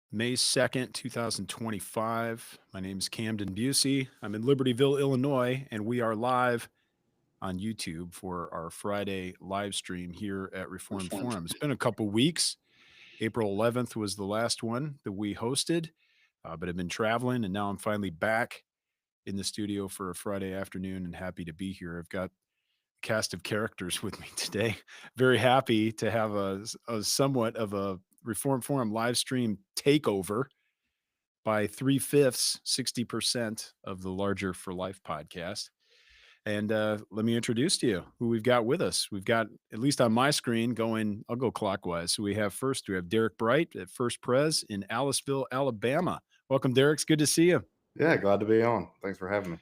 May 2nd, 2025. My name is Camden Bucey. I'm in Libertyville, Illinois, and we are live on YouTube for our Friday live stream here at Reformed Forum. It's been a couple weeks. April 11th was the last one that we hosted, but I've been traveling, and now I'm finally back in the studio for a Friday afternoon and happy to be here. I've got a cast of characters with me today. Very happy to have a somewhat of a Reform Forum live stream takeover by three-fifths, 60% of the Larger for Life podcast. And let me introduce to you who we've got with us. We've got, at least on my screen, I'll go clockwise. So we have Derrick Brite at First Pres in Aliceville, Alabama. Welcome, Derrick. It's good to see you. Yeah, glad to be on. Thanks for having me.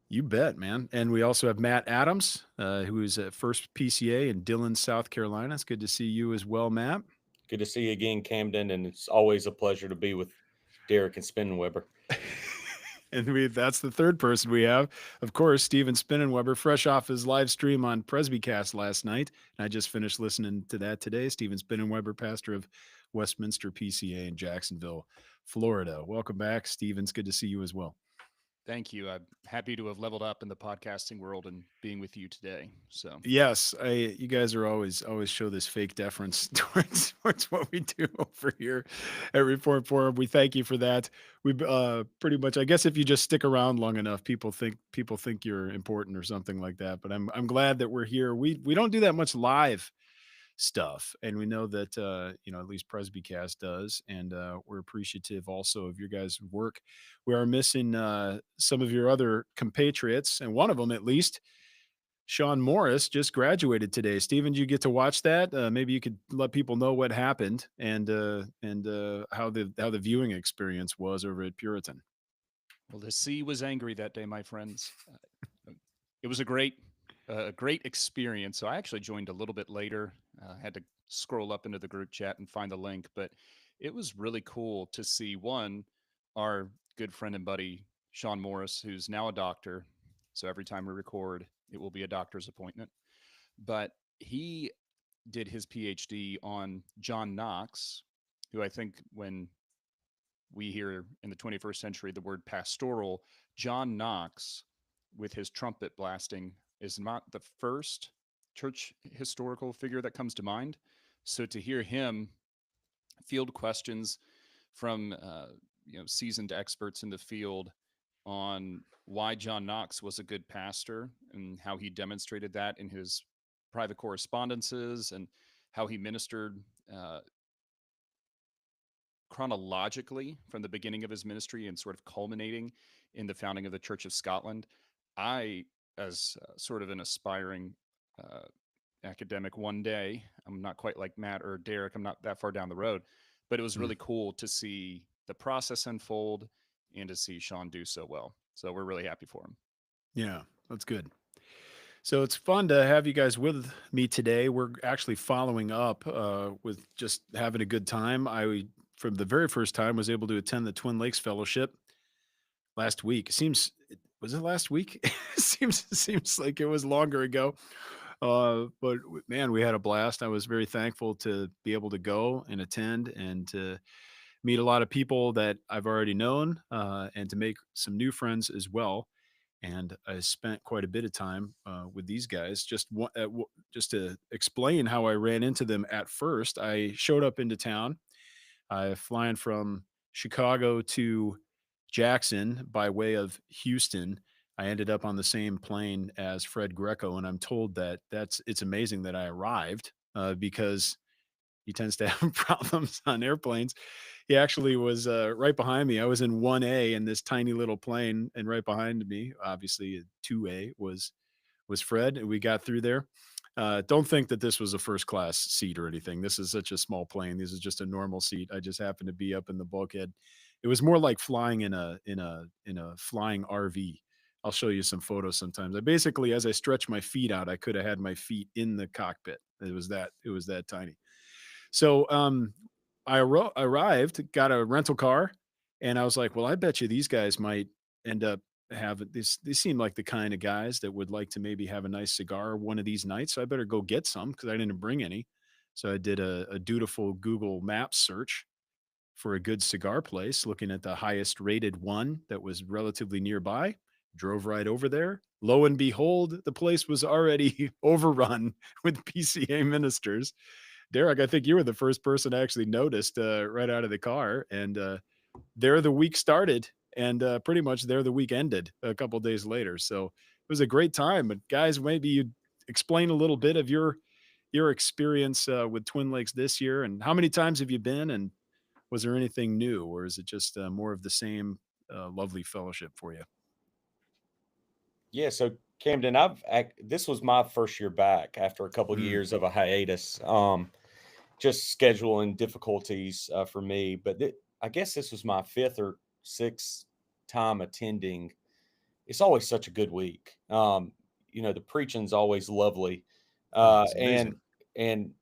You bet, man. And we also have Matt Adams, who is at First PCA in Dillon, South Carolina. It's good to see you as well, Matt. Good to see you again, Camden, and it's always a pleasure to be with Derrick and Spinnenweber. And that's the third person we have. Of course, Stephen Spinnenweber, fresh off his live stream on Presbycast last night. And I just finished listening to that today. Stephen Spinnenweber, pastor of Westminster PCA in Jacksonville, Florida. Welcome back, Stephen. It's good to see you as well. Thank you. I'm happy to have leveled up in the podcasting world and being with you today. So yes, you guys are always show this fake deference towards what we do over here at Reform Forum. We thank you for that. We pretty much, I guess, if you just stick around long enough, people think you're important or something like that. But I'm glad that we're here. We don't do that much live stuff, and we know that at least Presbycast does, and we're appreciative also of your guys' work. We are missing some of your other compatriots, and one of them at least. Sean Morris just graduated today. Steven, did you get to watch that? Maybe you could let people know what happened and how the viewing experience was over at Puritan. well, the sea was angry that day, my friends. It was a great experience. So I actually joined a little bit later. Had to scroll up into the group chat and find the link, but it was really cool to see our good friend and buddy Sean Morris, who's now a doctor. So every time we record, it will be a doctor's appointment. But he did his PhD on John Knox, who I think when we hear in the 21st century the word pastoral, John Knox, with his trumpet blasting, is not the first church historical figure that comes to mind. So to hear him field questions from seasoned experts in the field on why John Knox was a good pastor and how he demonstrated that in his private correspondences and how he ministered uh, chronologically from the beginning of his ministry and sort of culminating in the founding of the Church of Scotland. I, as sort of an aspiring uh, academic one day, I'm not quite like Matt or Derrick, I'm not that far down the road, but it was really cool to see the process unfold and to see Sean do so well. So we're really happy for him. Yeah, that's good. So it's fun to have you guys with me today. We're actually following up with just having a good time. From the very first time, was able to attend the Twin Lakes Fellowship last week. Was it last week? Seems like it was longer ago. But man, we had a blast. I was very thankful to be able to go and attend and to meet a lot of people that I've already known and to make some new friends as well. And I spent quite a bit of time with these guys. Just to explain how I ran into them at first, I showed up into town. I flying from Chicago to Jackson by way of Houston. I ended up on the same plane as Fred Greco, and I'm told that it's amazing that I arrived because he tends to have problems on airplanes. He actually was right behind me. I was in 1A in this tiny little plane, and right behind me, obviously 2A was Fred, and we got through there. Don't think that this was a first class seat or anything. This is such a small plane. This is just a normal seat. I just happened to be up in the bulkhead. It was more like flying in a flying RV. I'll show you some photos sometimes. I basically, as I stretched my feet out, I could have had my feet in the cockpit. It was that tiny. So arrived, got a rental car, and I was like, well, I bet you these guys might end up having this. They seem like the kind of guys that would like to maybe have a nice cigar one of these nights. So I better go get some because I didn't bring any. So I did a dutiful Google Maps search for a good cigar place, looking at the highest rated one that was relatively nearby. Drove right over there. Lo and behold, the place was already overrun with PCA ministers. Derrick, I think you were the first person I actually noticed right out of the car. And there the week started, and pretty much there the week ended a couple days later. So it was a great time. But guys, maybe you'd explain a little bit of your experience with Twin Lakes this year, and how many times have you been, and was there anything new, or is it just more of the same lovely fellowship for you? Yeah, so Camden, this was my first year back after a couple years of a hiatus. Just scheduling difficulties for me, but I guess this was my fifth or sixth time attending. It's always such a good week. The preaching's always lovely, It's and amazing. and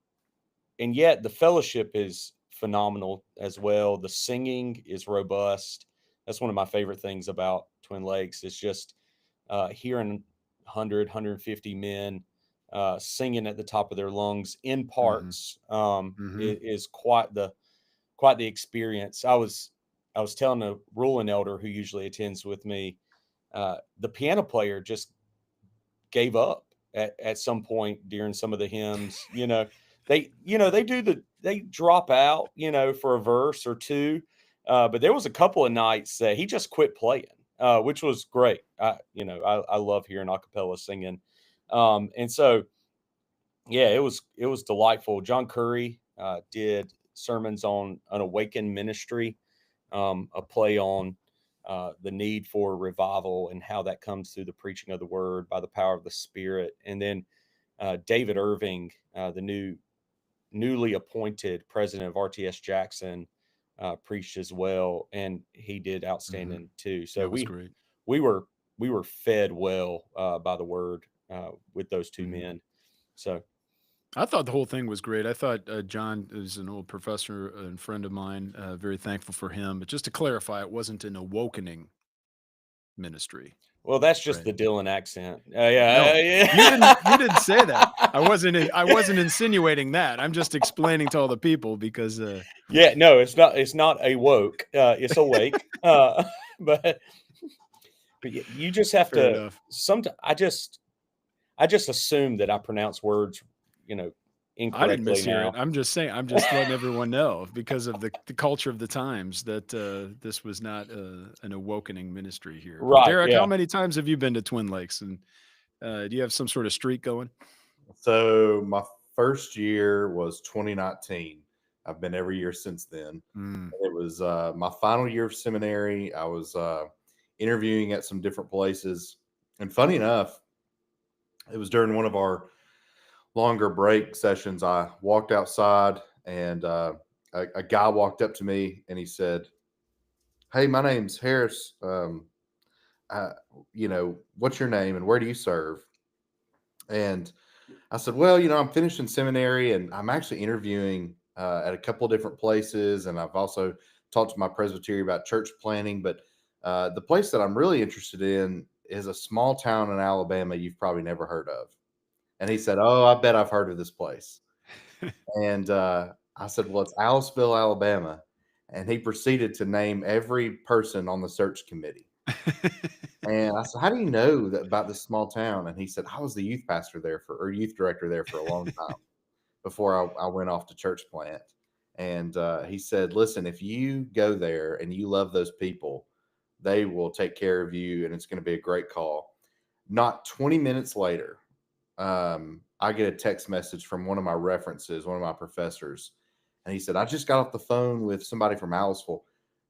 and yet the fellowship is phenomenal as well. The singing is robust. That's one of my favorite things about Twin Lakes is just hearing 100, men singing at the top of their lungs in Hmm. parts Hmm. is quite the experience. I was telling a ruling elder who usually attends with me, the piano player just gave up at some point during some of the hymns. They drop out, for a verse or two. But there was a couple of nights that he just quit playing, which was great. I love hearing a cappella singing. And so, yeah, it was delightful. John Curry did sermons on an awakened ministry, a play on the need for revival and how that comes through the preaching of the word by the power of the Spirit. And then David Irving, the newly appointed president of RTS Jackson, preached as well, and he did Hmm. outstanding too. So That was great. we were fed well by the word with those two Mhm. men. So I thought the whole thing was great. I thought John is an old professor and friend of mine. Very thankful for him. But just to clarify, it wasn't an awakening ministry, well, that's just right? the Dylan accent. No, Yeah. you didn't say that. I wasn't insinuating that. I'm just explaining to all the people because Yeah, no, it's not a woke. It's awake. But you just have fair to. enough. I just assume that I pronounce words, you know, I didn't incorrectly mishear it. now. I'm just saying. I'm just letting everyone know because of the culture of the times that this was not an awakening ministry here. Right? Derrick, how Yeah. many times have you been to Twin Lakes, and do you have some sort of streak going? So my first year was 2019. I've been every year since then. Mm, It was my final year of seminary. I was interviewing at some different places. And funny enough, it was during one of our longer break sessions. I walked outside and a guy walked up to me and he said, "Hey, my name's Harris. Uh, what's your name and where do you serve?" And I said, "Well, I'm finishing seminary and I'm actually interviewing at a couple of different places. And I've also talked to my presbytery about church planning. But the place that I'm really interested in is a small town in Alabama you've probably never heard of." And he said, "Oh, I bet I've heard of this place." And I said, "Well, it's Aliceville, Alabama." And he proceeded to name every person on the search committee. And I said, "How do you know that about this small town?" And he said, "I was the youth pastor there or youth director there for a long time before I went off to church plant." And he said, "Listen, if you go there and you love those people, they will take care of you, and it's going to be a great call." Not 20 minutes later, I get a text message from one of my references, one of my professors, and he said, "I just got off the phone with somebody from Aliceville.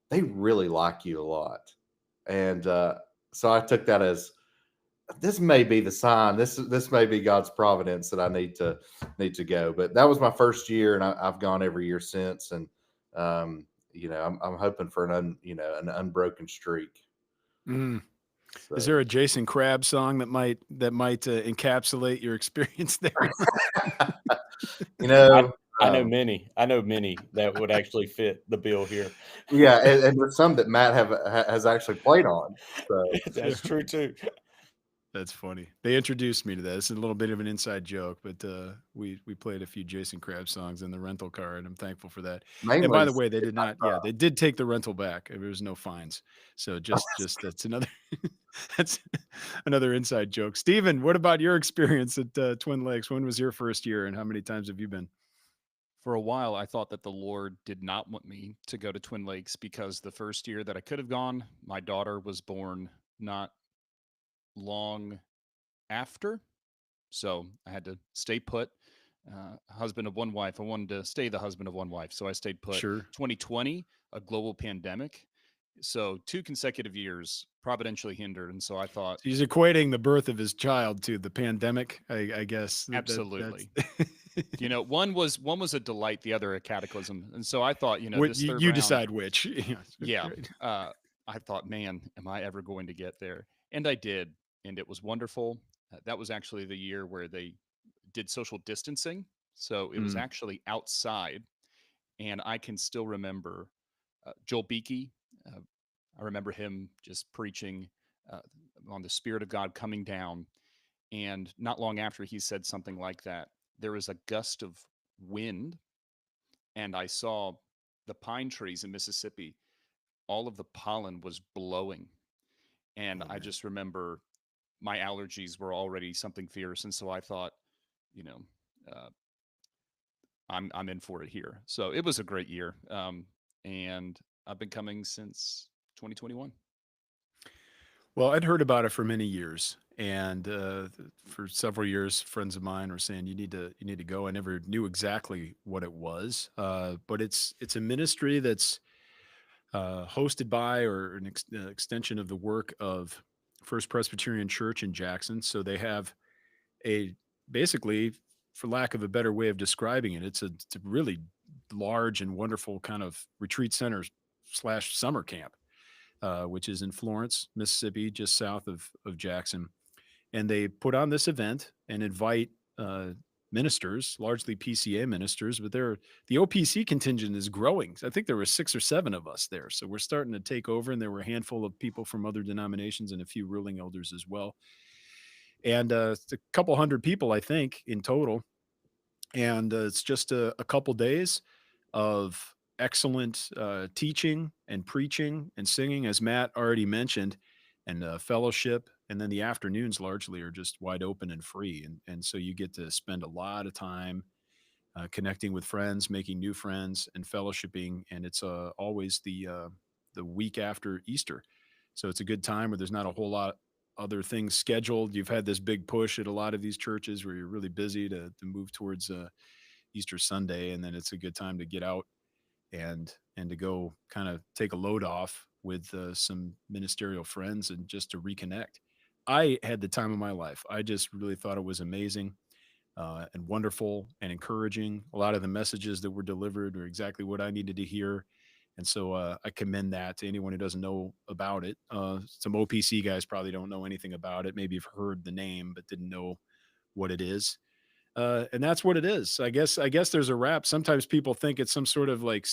They really like you a lot." And so I took that as this may be the sign. This may be God's providence that I need to go. But that was my first year, and I've gone every year since. And I'm hoping for an unbroken streak. mm. Is So there a Jason Krabs song that might encapsulate your experience there? you I know, I know um, many. I know many that would actually fit the bill here. yeah, and there's some that Matt has actually played on. So Yeah. That's true too. That's funny. They introduced me to that. It's a little bit of an inside joke, but we played a few Jason Krabs songs in the rental car, and I'm thankful for that. And by Mainly, the way, they did not. Yeah, they did take the rental back. There was no fines. So just that's another that's another inside joke. Stephen, what about your experience at Twin Lakes? When was your first year, and how many times have you been? For a while, I thought that the Lord did not want me to go to Twin Lakes because the first year that I could have gone, my daughter was born not long after. So I had to stay put. Husband of one wife. I wanted to stay the husband of one wife. So I stayed put. Sure. 2020, a global pandemic. So 2 consecutive years providentially hindered. And so I thought, He's equating the birth of his child to the pandemic. I guess that's absolutely. One was a delight, the other a cataclysm. And so I thought, what this third you round, decide which. Yeah, yeah. right. I thought, man, am I ever going to get there? And I did. And it was wonderful. That was actually the year where they did social distancing. So it was Mm, actually outside. And I can still remember Joel Beakey. Uh, I remember him just preaching uh, on the Spirit of God coming down. And not long after he said something like that, there was a gust of wind. And I saw the pine trees in Mississippi, all of the pollen was blowing. And oh I man. just remember my allergies were already something fierce. And so I thought, you know, uh, I'm in for it here. So it was a great year, and I've been coming since 2021. Well, I'd heard about it for many years, and for several years, friends of mine were saying you need to go. I never knew exactly what it was, but it's a ministry that's hosted by or an extension of the work of First Presbyterian Church in Jackson. So they have a basically, for lack of a better way of describing it, it's a really large and wonderful kind of retreat center slash summer camp, which is in Florence, Mississippi, just south of Jackson. And they put on this event and invite uh, ministers, largely PCA ministers, but the OPC contingent is growing. I think there were 6 or 7 of us there, so we're starting to take over. And there were a handful of people from other denominations and a few ruling elders as well. And it's a couple hundred people, I think, in total. And it's just a couple days of excellent teaching and preaching and singing, as Matt already mentioned, and fellowship. And then the afternoons largely are just wide open and free. And so you get to spend a lot of time connecting with friends, making new friends, and fellowshipping. And it's always the week after Easter. So it's a good time where there's not a whole lot other things scheduled. You've had this big push at a lot of these churches where you're really busy to move towards Easter Sunday, and then it's a good time to get out and to go kind of take a load off with some ministerial friends and just to reconnect. I had the time of my life. I just really thought it was amazing and wonderful and encouraging. A lot of the messages that were delivered are exactly what I needed to hear. And so I commend that to anyone who doesn't know about it. Some OPC guys probably don't know anything about it. Maybe have heard the name, but didn't know what it is. And that's what it is. I guess there's a wrap. Sometimes people think it's some sort of like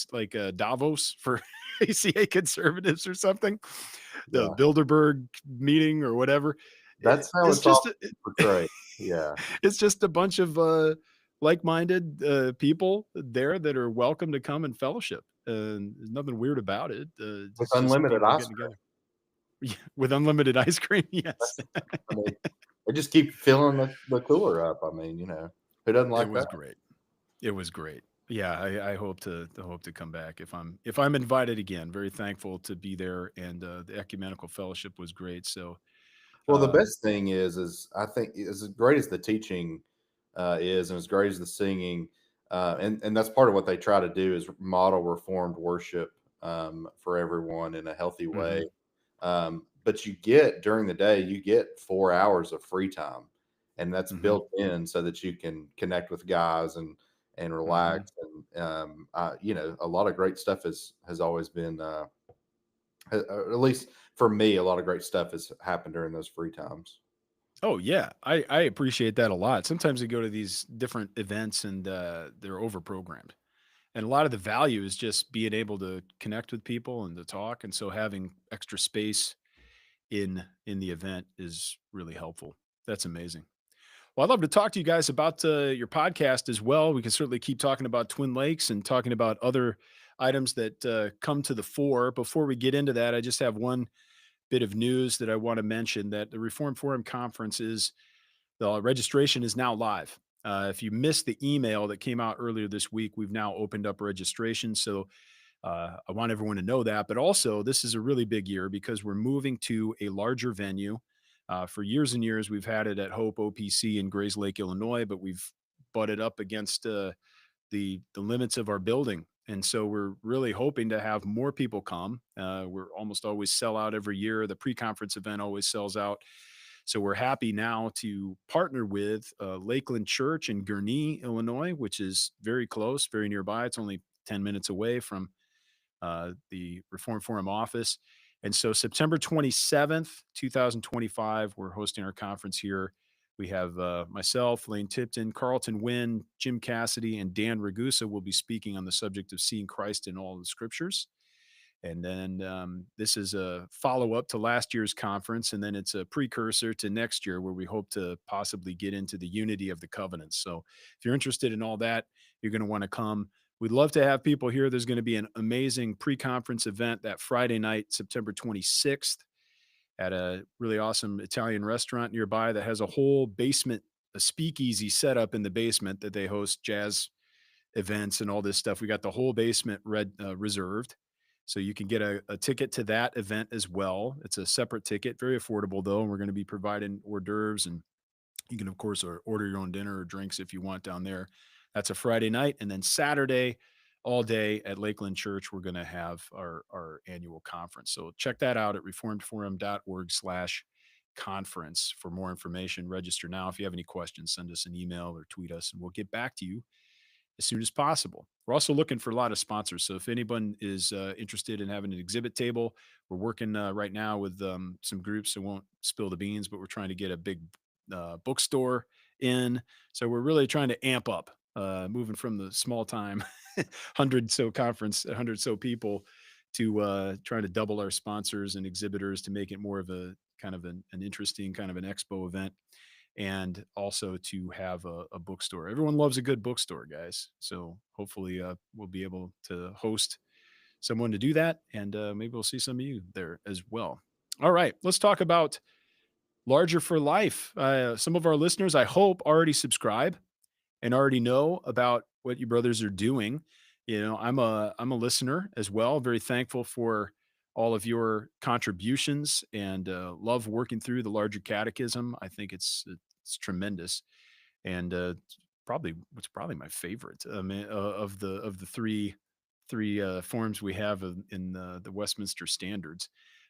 Davos for ACA conservatives or something, the yeah, Bilderberg meeting or whatever. that's how It's it's just often portrayed. Yeah, it's just a bunch of like-minded people there that are welcome to come and fellowship. And there's nothing weird about it. with It's just unlimited people ice getting cream. together. Yeah, with unlimited ice cream. Yes, I mean, they just keep filling the cooler up. I mean, who doesn't it like was that? great. It was great. Yeah, I hope to come back if I'm invited again. Very thankful to be there, and the ecumenical fellowship was great. So, Well, the uh, best thing is I think as great as the teaching is, and as great as the singing, and that's part of what they try to do is model Reformed worship for everyone in a healthy way. mhm, But you get during the day, you get 4 hours of free time, and that's mhm, built in so that you can connect with guys and mhm. relax. And a lot of great stuff has always been, at least for me, a lot of great stuff has happened during those free times. Oh yeah, I appreciate that a lot. Sometimes we go to these different events and they're overprogrammed, and a lot of the value is just being able to connect with people and to talk. And so having extra space in the event is really helpful. That's amazing. Well, I'd love to talk to you guys about your podcast as well. We can certainly keep talking about Twin Lakes and talking about other items that come to the fore. Before we get into that, I just have one bit of news that I want to mention, that the Reform Forum Conference the registration is now live. If you missed the email that came out earlier this week, we've now opened up registration. So I want everyone to know that. But also, this is a really big year because we're moving to a larger venue. For years and years, we've had it at Hope OPC in Grays Lake, Illinois, but we've butted up against the limits of our building. And so we're really hoping to have more people come. We're almost always sell out every year. The pre-conference event always sells out. So we're happy now to partner with Lakeland Church in Gurnee, Illinois, which is very close, very nearby. It's only 10 minutes away from the Reform Forum office. And so September 27th, 2025, we're hosting our conference here. We have myself, Lane Tipton, Carlton Wynn, Jim Cassidy, and Dan Ragusa will be speaking on the subject of seeing Christ in all the scriptures. And then this is a follow-up to last year's conference, and then it's a precursor to next year where we hope to possibly get into the unity of the covenants. So if you're interested in all that, you're going to want to come. We'd love to have people here. There's going to be an amazing pre-conference event that Friday night, September 26th, at a really awesome Italian restaurant nearby that has a whole basement, a speakeasy set up in the basement that they host jazz events and all this stuff. We got the whole basement reserved. So you can get a ticket to that event as well. It's a separate ticket, very affordable though. And we're going to be providing hors d'oeuvres, and you can, of course, order your own dinner or drinks if you want down there. That's a Friday night. And then Saturday, all day at Lakeland Church, we're going to have our annual conference. So check that out at reformedforum.org/conference for more information. Register now. If you have any questions, send us an email or tweet us, and we'll get back to you as soon as possible. We're also looking for a lot of sponsors. So if anyone is interested in having an exhibit table, we're working right now with some groups. So won't spill the beans, but we're trying to get a big bookstore in. So we're really trying to amp up, moving from the small time 100 so people to trying to double our sponsors and exhibitors to make it more of a kind of an interesting kind of an expo event, and also to have a bookstore. Everyone loves a good bookstore, guys. So hopefully we'll be able to host someone to do that, and maybe we'll see some of you there as well. All right, let's talk about Larger for Life. Some of our listeners, I hope, already subscribe and already know about what you brothers are doing. You know, I'm a listener as well. Very thankful for all of your contributions, and love working through the Larger Catechism. I think it's tremendous, and it's probably my favorite of the three forms we have in the Westminster Standards.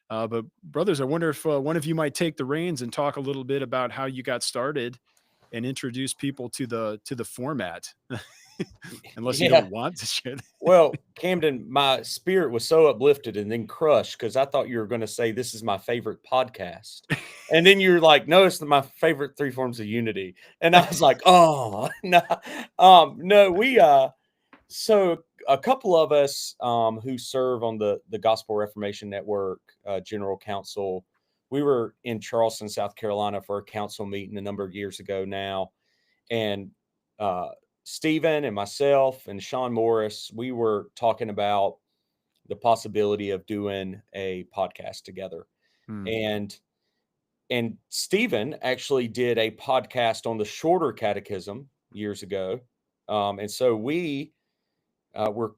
But brothers, I wonder if one of you might take the reins and talk a little bit about how you got started and introduce people to the format, unless you Yeah. don't want to share that. Well, Camden, my spirit was so uplifted and then crushed because I thought you were going to say this is my favorite podcast. And then you're like, no, it's my favorite three forms of unity. And I was like, oh, no. No, so a couple of us who serve on the Gospel Reformation Network General Council, we were in Charleston, South Carolina for a council meeting a number of years ago now. And Stephen and myself and Sean Morris, we were talking about the possibility of doing a podcast together. And Stephen actually did a podcast on the shorter catechism years ago. And so we were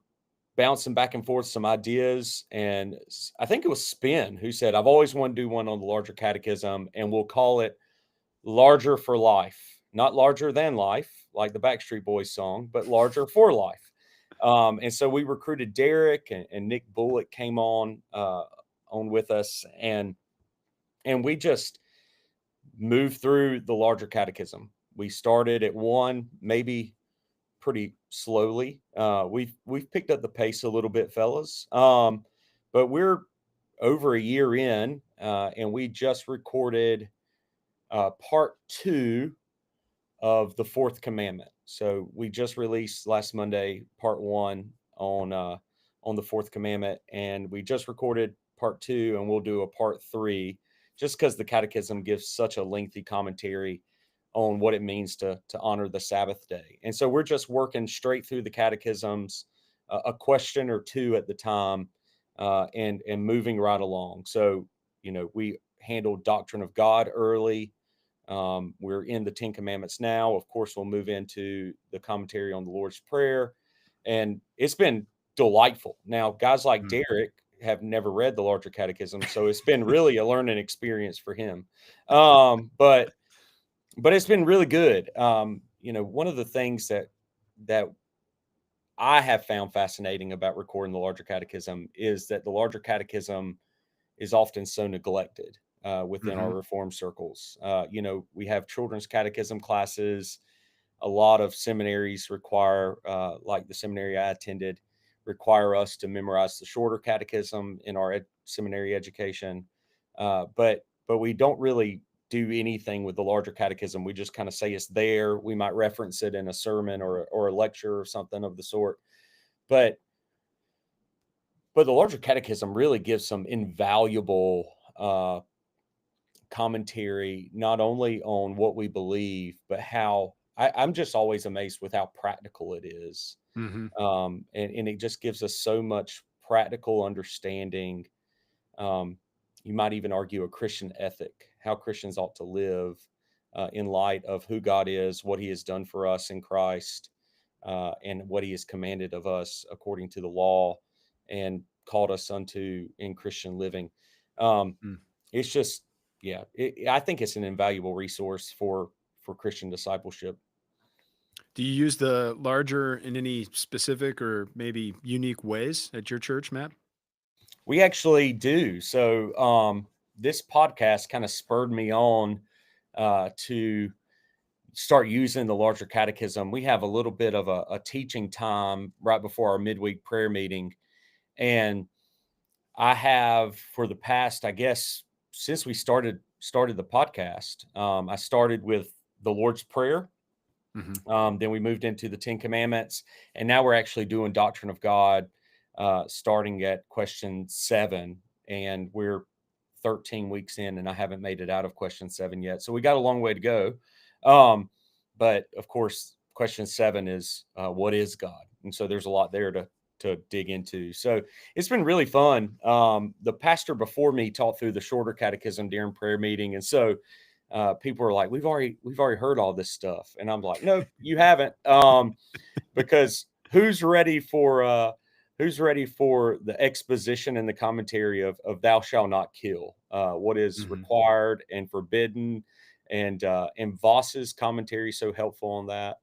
bouncing back and forth some ideas. And I think it was Spin who said, I've always wanted to do one on the larger catechism, and we'll call it Larger for Life. Not larger than life, like the Backstreet Boys song, but larger for life. And so we recruited Derrick, and Nick Bullock came on with us, and we just moved through the larger catechism. We started at 1, maybe pretty slowly. We've picked up the pace a little bit, fellas. But we're over a year in, and we just recorded part 2 of the 4th commandment. So we just released last Monday part 1 on the 4th commandment, and we just recorded part 2, and we'll do a part 3 just because the Catechism gives such a lengthy commentary on what it means to honor the Sabbath day. And so we're just working straight through the catechisms, a question or two at the time, and moving right along. So, we handled Doctrine of God early. We're in the Ten Commandments now. Of course, we'll move into the commentary on the Lord's Prayer, and it's been delightful. Now, guys like Derrick have never read the Larger Catechism, so it's been really a learning experience for him. But it's been really good. One of the things that I have found fascinating about recording the Larger Catechism is that the Larger Catechism is often so neglected within our Reformed circles. We have children's catechism classes. A lot of seminaries require, like the seminary I attended, require us to memorize the shorter catechism in our seminary education. But we don't really do anything with the Larger Catechism. We just kind of say it's there. We might reference it in a sermon or a lecture or something of the sort. But the Larger Catechism really gives some invaluable commentary, not only on what we believe, but how I'm just always amazed with how practical it is. And it just gives us so much practical understanding. You might even argue a Christian ethic, how Christians ought to live in light of who God is, what he has done for us in Christ, and what he has commanded of us according to the law and called us unto in Christian living. It's just, I think it's an invaluable resource for Christian discipleship. Do you use the Larger in any specific or maybe unique ways at your church, Matt? We actually do. So this podcast kind of spurred me on to start using the Larger Catechism. We have a little bit of a teaching time right before our midweek prayer meeting. And I have, for the past, I guess, since we started the podcast, I started with the Lord's Prayer. Then we moved into the Ten Commandments, and now we're actually doing Doctrine of God, starting at question 7, and we're 13 weeks in, and I haven't made it out of question 7 yet. So we got a long way to go. But of course, question 7 is what is God? And so there's a lot there to dig into. So it's been really fun. The pastor before me taught through the shorter catechism during prayer meeting, and so people are like, we've already heard all this stuff, and I'm like, no, you haven't, because who's ready for the exposition and the commentary of "Thou shalt not kill"? What is required and forbidden, and Voss's commentary so helpful on that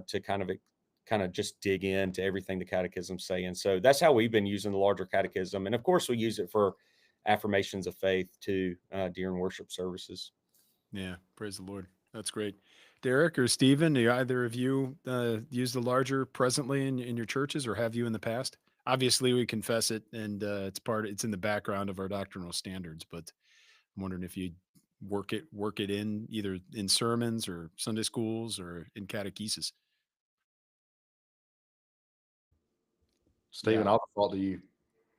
to kind of just dig into everything the catechism's saying. So that's how we've been using the Larger Catechism, and of course we use it for affirmations of faith too during worship services. Yeah, praise the Lord. That's great. Derrick or Stephen, do either of you use the Larger presently in your churches, or have you in the past? Obviously, we confess it, and it's in the background of our doctrinal standards. But I'm wondering if you work it in either in sermons or Sunday schools or in catechesis. Stephen, I'll default to you.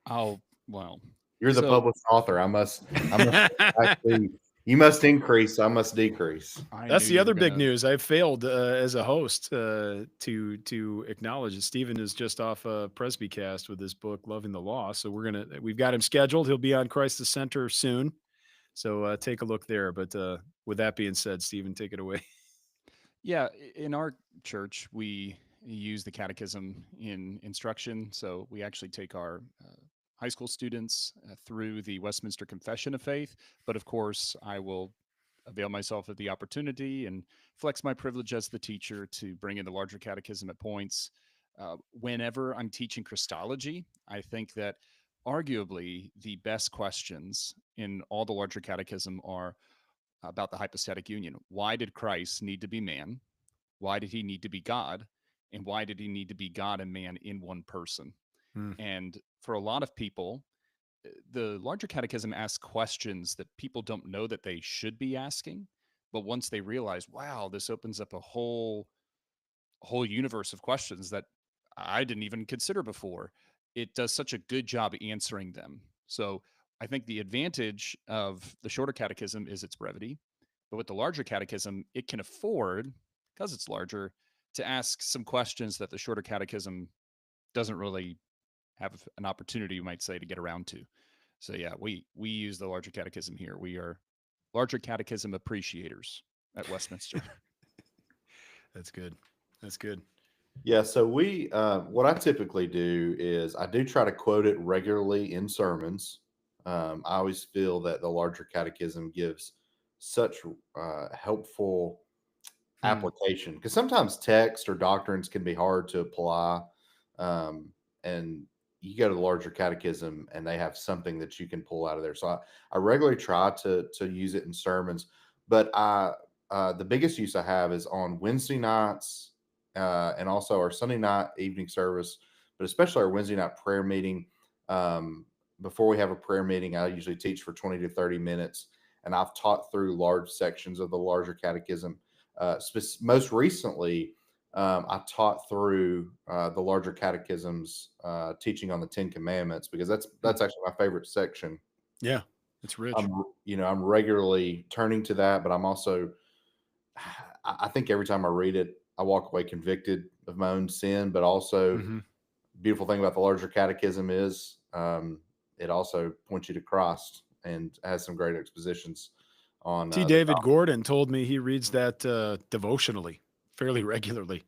Well, You're the published author. I must actually, you must increase. I must decrease. That's the other big news. I've failed as a host to acknowledge that Stephen is just off a Presbycast with his book "Loving the Law." So we've got him scheduled. He'll be on Christ the Center soon. So take a look there. But with that being said, Stephen, take it away. Yeah, in our church, we use the catechism in instruction. So we actually take our high school students through the Westminster Confession of Faith. But of course, I will avail myself of the opportunity and flex my privilege as the teacher to bring in the Larger Catechism at points. Whenever I'm teaching Christology, I think that arguably the best questions in all the Larger Catechism are about the hypostatic union. Why did Christ need to be man? Why did he need to be God? And why did he need to be God and man in one person? And for a lot of people, the Larger Catechism asks questions that people don't know that they should be asking. But once they realize, wow, this opens up a whole universe of questions that I didn't even consider before, it does such a good job answering them. So I think the advantage of the shorter catechism is its brevity, but with the larger catechism, it can afford, because it's larger, to ask some questions that the shorter catechism doesn't really have an opportunity, you might say, to get around to. So yeah, we use the larger catechism here. We are larger catechism appreciators at Westminster. That's good. That's good. Yeah, so what I typically do is I do try to quote it regularly in sermons. I always feel that the larger catechism gives such helpful Hmm. application, because sometimes text or doctrines can be hard to apply. And you go to the larger catechism and they have something that you can pull out of there. So I regularly try to use it in sermons, but the biggest use I have is on Wednesday nights, and also our Sunday night evening service, but especially our Wednesday night prayer meeting. Before we have a prayer meeting, I usually teach for 20 to 30 minutes, and I've taught through large sections of the larger catechism. Most recently, I taught through the larger catechism's teaching on the Ten Commandments, because that's actually my favorite section. Yeah, it's rich. I'm regularly turning to that, but I'm also, I think every time I read it, I walk away convicted of my own sin. But also, Hmm. beautiful thing about the larger catechism is it also points you to Christ and has some great expositions on T. the David gospel. Gordon told me he reads that devotionally fairly regularly,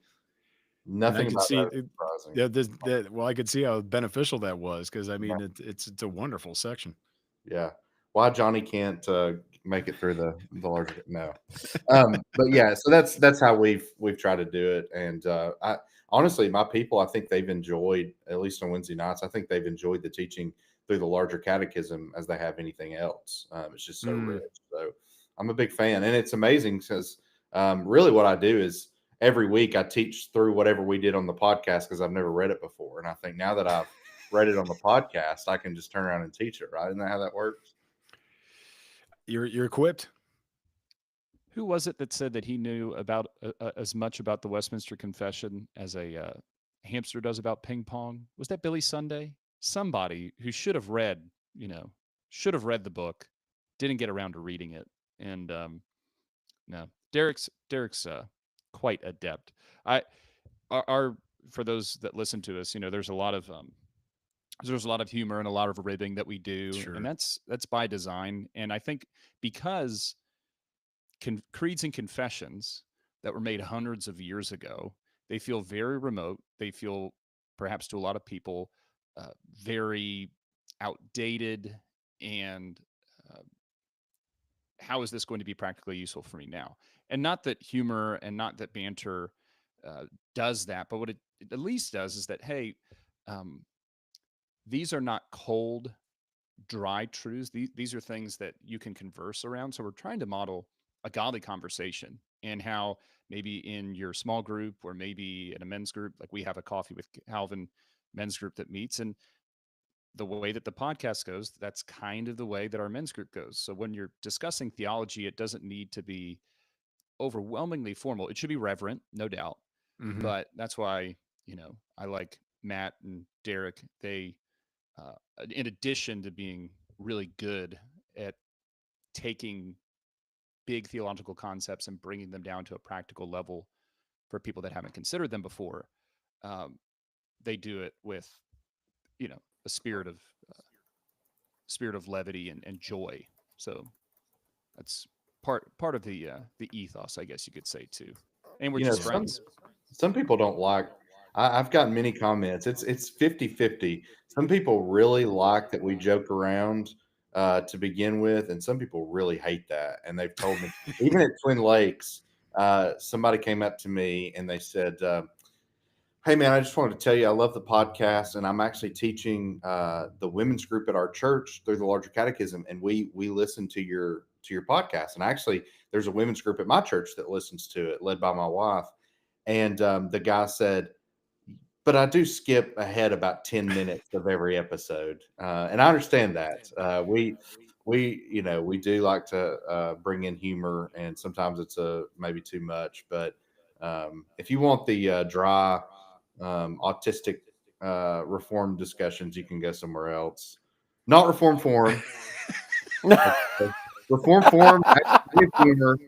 and I Nothing could about see that is surprising. yeah, well, I could see how beneficial that was, because I mean, Yeah. it's a wonderful section. Yeah. Why Johnny can't make it through the larger, no. But yeah, so that's how we've tried to do it. And I honestly, my people, I think they've enjoyed, at least on Wednesday nights, I think they've enjoyed the teaching through the larger catechism as they have anything else. It's just so Mm. rich. So I'm a big fan, and it's amazing because really what I do is every week I teach through whatever we did on the podcast, because I've never read it before, and I think now that I've read it on the podcast, I can just turn around and teach it. Right? Isn't that how that works? You're equipped. Who was it that said that he knew about as much about the Westminster Confession as a hamster does about ping pong? Was that Billy Sunday? Somebody who should have read, should have read the book, didn't get around to reading it, and no, Derrick's quite adept. I our For those that listen to us, there's a lot of humor and a lot of ribbing that we do, and Sure. that's by design. And I think because creeds and confessions that were made hundreds of years ago, they feel very remote. They feel, perhaps to a lot of people, very outdated. And uh, how is this going to be practically useful for me now? And not that humor and not that banter uh, does that, but what it at least does is that, hey, um, these are not cold, dry truths. These are things that you can converse around. So we're trying to model a godly conversation, and how maybe in your small group, or maybe in a men's group, like we have a coffee with Calvin men's group that meets, and the way that the podcast goes, that's kind of the way that our men's group goes. So when you're discussing theology, it doesn't need to be overwhelmingly formal. It should be reverent, no doubt. Hmm. But that's why, I like Matt and Derrick. They, in addition to being really good at taking big theological concepts and bringing them down to a practical level for people that haven't considered them before, um, they do it with, a spirit of levity and joy. So that's part of the ethos, I guess you could say, too. And we're You know, just Yeah. friends. some people don't like. I've gotten many comments. It's 50-50. Some people really like that we joke around to begin with, and some people really hate that. And they've told me, even at Twin Lakes, somebody came up to me and they said, "Hey man, I just wanted to tell you I love the podcast, and I'm actually teaching the women's group at our church through the Larger Catechism, and we listen to your podcast. And actually, there's a women's group at my church that listens to it, led by my wife." And the guy said, "But I do skip ahead about 10 minutes of every episode." And I understand that. We do like to bring in humor, and sometimes it's maybe too much. But if you want the dry, autistic reform discussions, you can go somewhere else. not Reformed Forum. Reformed Forum, humor.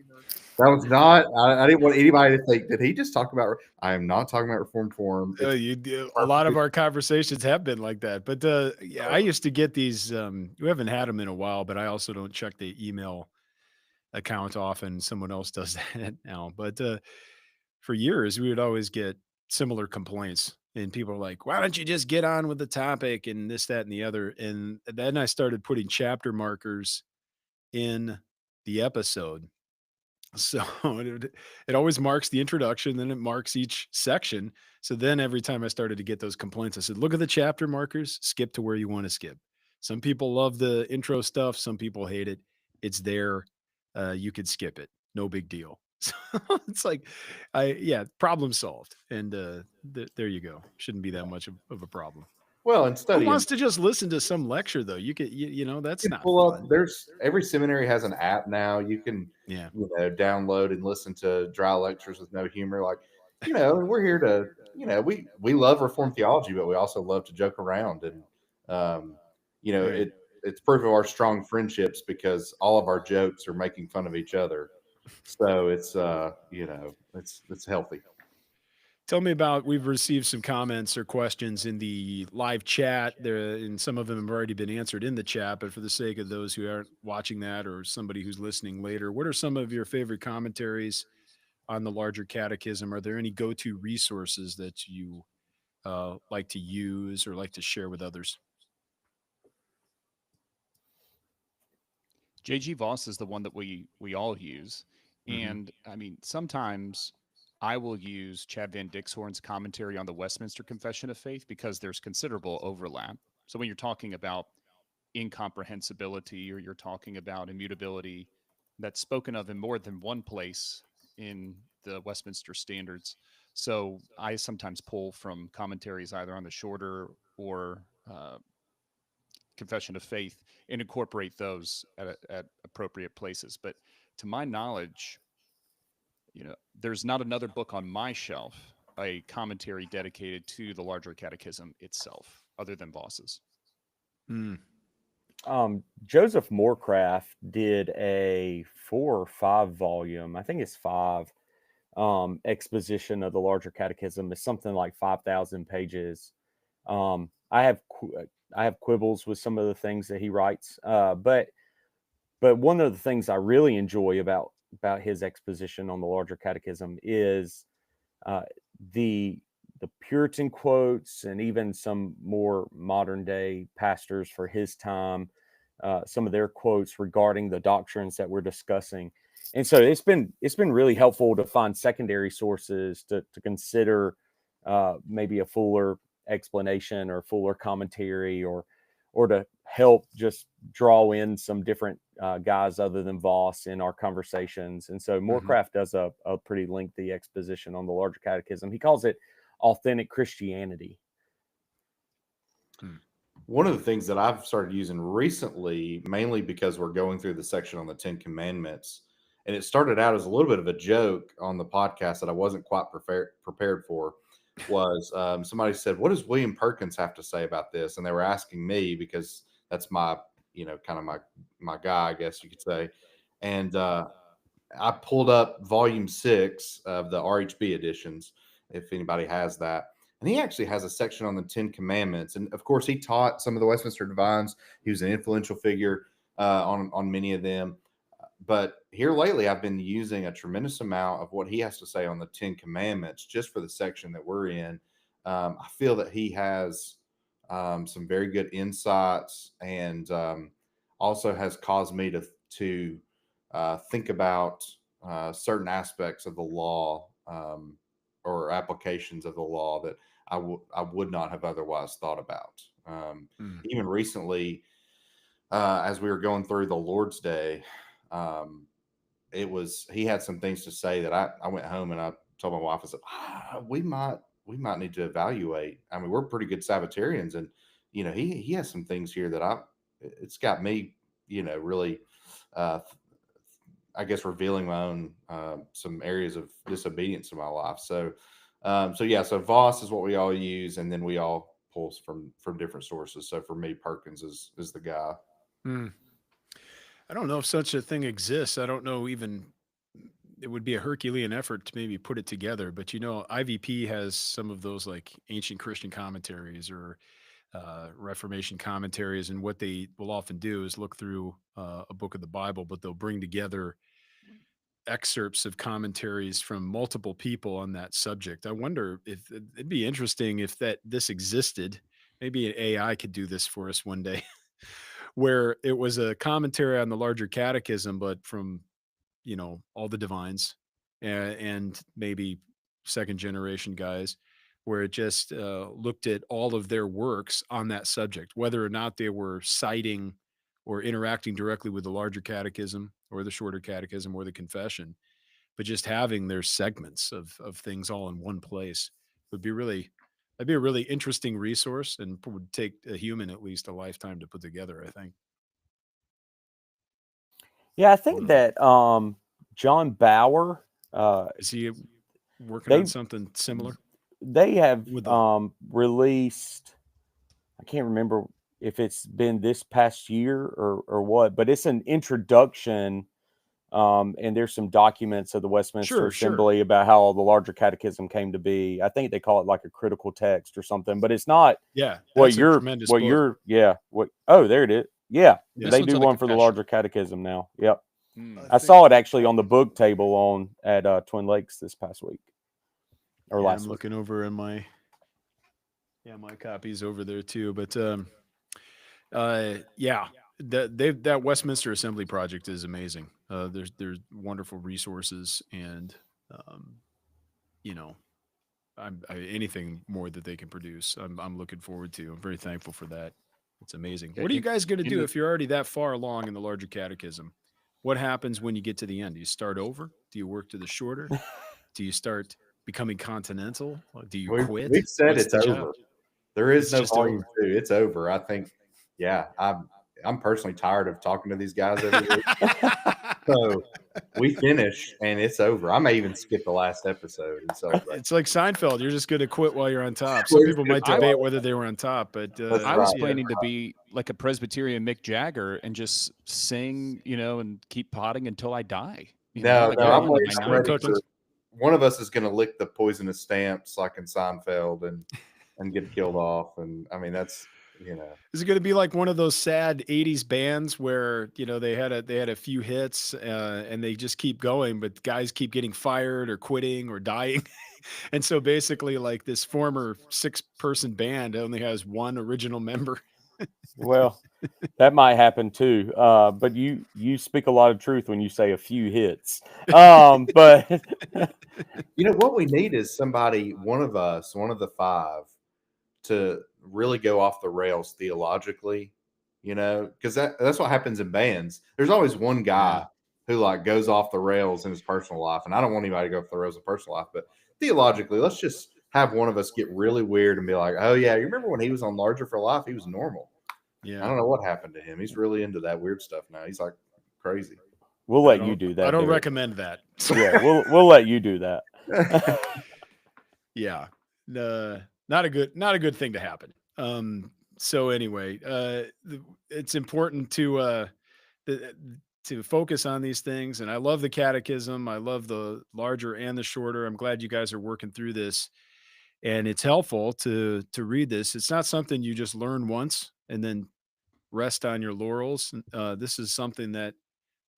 That was not. I didn't want anybody to think, did he just talk about? I am not talking about Reformed Forum. You do. A lot of our conversations have been like that. But yeah, I used to get these. We haven't had them in a while, but I also don't check the email account often. Someone else does that now. But for years, we would always get similar complaints. And people are like, why don't you just get on with the topic and this, that, and the other? And then I started putting chapter markers in the episode. So it always marks the introduction, then it marks each section. So then every time I started to get those complaints, I said, look at the chapter markers, skip to where you want to skip. Some people love the intro stuff, some people hate it. It's there. You could skip it. No big deal. So it's like, problem solved. And there you go. Shouldn't be that much of a problem. Well, and Who studying. wants to just listen to some lecture though? You could, that's not pull fun. up. There's every seminary has an app now. You can, download and listen to dry lectures with no humor. Like, we're here to, we love Reformed theology, but we also love to joke around, and Right. it's proof of our strong friendships because all of our jokes are making fun of each other. So it's it's healthy. Tell me about, we've received some comments or questions in the live chat there, and some of them have already been answered in the chat, but for the sake of those who aren't watching that or somebody who's listening later, what are some of your favorite commentaries on the Larger Catechism? Are there any go-to resources that you like to use or like to share with others? J.G. Voss is the one that we all use. And I mean, sometimes I will use Chad Van Dixhoorn's commentary on the Westminster Confession of Faith because there's considerable overlap. So when you're talking about incomprehensibility or you're talking about immutability, that's spoken of in more than one place in the Westminster Standards. So I sometimes pull from commentaries either on the shorter or Confession of Faith and incorporate those at appropriate places. But to my knowledge, there's not another book on my shelf, a commentary dedicated to the Larger Catechism itself, other than Voss's. Joseph Morecraft did a 4 or 5 volume, I think it's 5, exposition of the Larger Catechism. It's something like 5,000 pages. I have quibbles with some of the things that he writes, but one of the things I really enjoy about his exposition on the Larger Catechism is the Puritan quotes, and even some more modern day pastors for his time, some of their quotes regarding the doctrines that we're discussing. And so it's been really helpful to find secondary sources to consider maybe a fuller explanation or fuller commentary, or to help just draw in some different guys other than Voss in our conversations. And so Morecraft does a pretty lengthy exposition on the Larger Catechism. He calls it authentic Christianity. One of the things that I've started using recently, mainly because we're going through the section on the 10 Commandments, and it started out as a little bit of a joke on the podcast that I wasn't quite prepared for, was somebody said, what does William Perkins have to say about this? And they were asking me because that's my, kind of my guy, I guess you could say. And I pulled up volume 6 of the RHB editions, if anybody has that. And he actually has a section on the 10 Commandments. And of course, he taught some of the Westminster Divines. He was an influential figure on many of them. But here lately, I've been using a tremendous amount of what he has to say on the 10 Commandments just for the section that we're in. I feel that he has some very good insights, and also has caused me to think about certain aspects of the law, or applications of the law that I would not have otherwise thought about. Even recently, as we were going through the Lord's Day, he had some things to say that I went home and I told my wife, I said, we might need to evaluate. I mean, we're pretty good Sabbatarians, and he has some things here that it's got me, really, I guess, revealing my own some areas of disobedience in my life. So Voss is what we all use, and then we all pulls from different sources. So for me, Perkins is the guy. Hmm. I don't know if such a thing exists. I don't know even it would be a Herculean effort to maybe put it together. But IVP has some of those like ancient Christian commentaries or Reformation commentaries, and what they will often do is look through a book of the Bible, but they'll bring together excerpts of commentaries from multiple people on that subject. I wonder if it'd be interesting if this existed. Maybe an AI could do this for us one day, where it was a commentary on the Larger Catechism, but from all the divines and maybe second generation guys, where it just looked at all of their works on that subject, whether or not they were citing or interacting directly with the Larger Catechism or the Shorter Catechism or the Confession, but just having their segments of things all in one place would be really that'd be a really interesting resource, and would take a human at least a lifetime to put together, I think. Yeah, I I think don't know. that John Bauer, Is he working on they something similar they have with the released. I can't remember if it's been this past year or what, but it's an introduction. And there's some documents of the Westminster Sure. Assembly about how the Larger Catechism came to be. I think they call it like a critical text or something, but it's not Yeah, what that's a you're, tremendous what book. you're, yeah. What, oh, there it is. Yeah. Yeah. This They one's do on the one for the Confession. Larger Catechism now. Yep. I I saw it actually on the book table at Twin Lakes this past week or Yeah, last I'm week. looking over in my copies over there too. But yeah, that Westminster Assembly project is amazing. There's wonderful resources, and um, you know, anything more that they can produce, I'm looking forward to. I'm very thankful for that. It's amazing. Yeah, What are you in- guys going to in do the- if you're already that far along in the Larger Catechism? What happens when you get to the end? Do you start over? Do you work to the shorter? Do you start becoming continental? Or do you quit? We've said What's it's the job? over. There is It's no just over. volume 2. It's over. I think. Yeah, I'm personally tired of talking to these guys every week. So we finish and it's over. I may even skip the last episode and celebrate. It's like Seinfeld. You're just going to quit while you're on top. Some We're people might just- debate whether they were on top, but That's I was right. planning to be like a Presbyterian Mick Jagger and just sing, and keep potting until I die. No, like no, well I'm into ready, my I'm Start 90s. ready cooking. for one of us is going to lick the poisonous stamps like in Seinfeld and get killed off. And I mean, that's, Is it going to be like one of those sad '80s bands where they had a few hits and they just keep going, but guys keep getting fired or quitting or dying, and so basically, like this former 6-person band only has one original member. Well, that might happen too. But you speak a lot of truth when you say a few hits. But what we need is somebody, one of us, one of the 5, to really go off the rails theologically, because that's what happens in bands. There's always one guy who like goes off the rails in his personal life, and I don't want anybody to go off the rails in personal life, but theologically, let's just have one of us get really weird and be like, oh yeah, you remember when he was on Larger for Life? He was normal. Yeah, I don't know what happened to him. He's really into that weird stuff now. He's like crazy. we'll let you do that. I don't Derrick. recommend that. Yeah, we'll let you do that. Yeah, not a good thing to happen. So anyway, it's important to focus on these things, and I love the catechism. I love the larger and the shorter. I'm glad you guys are working through this, and it's helpful to read this. It's not something you just learn once and then rest on your laurels. This is something that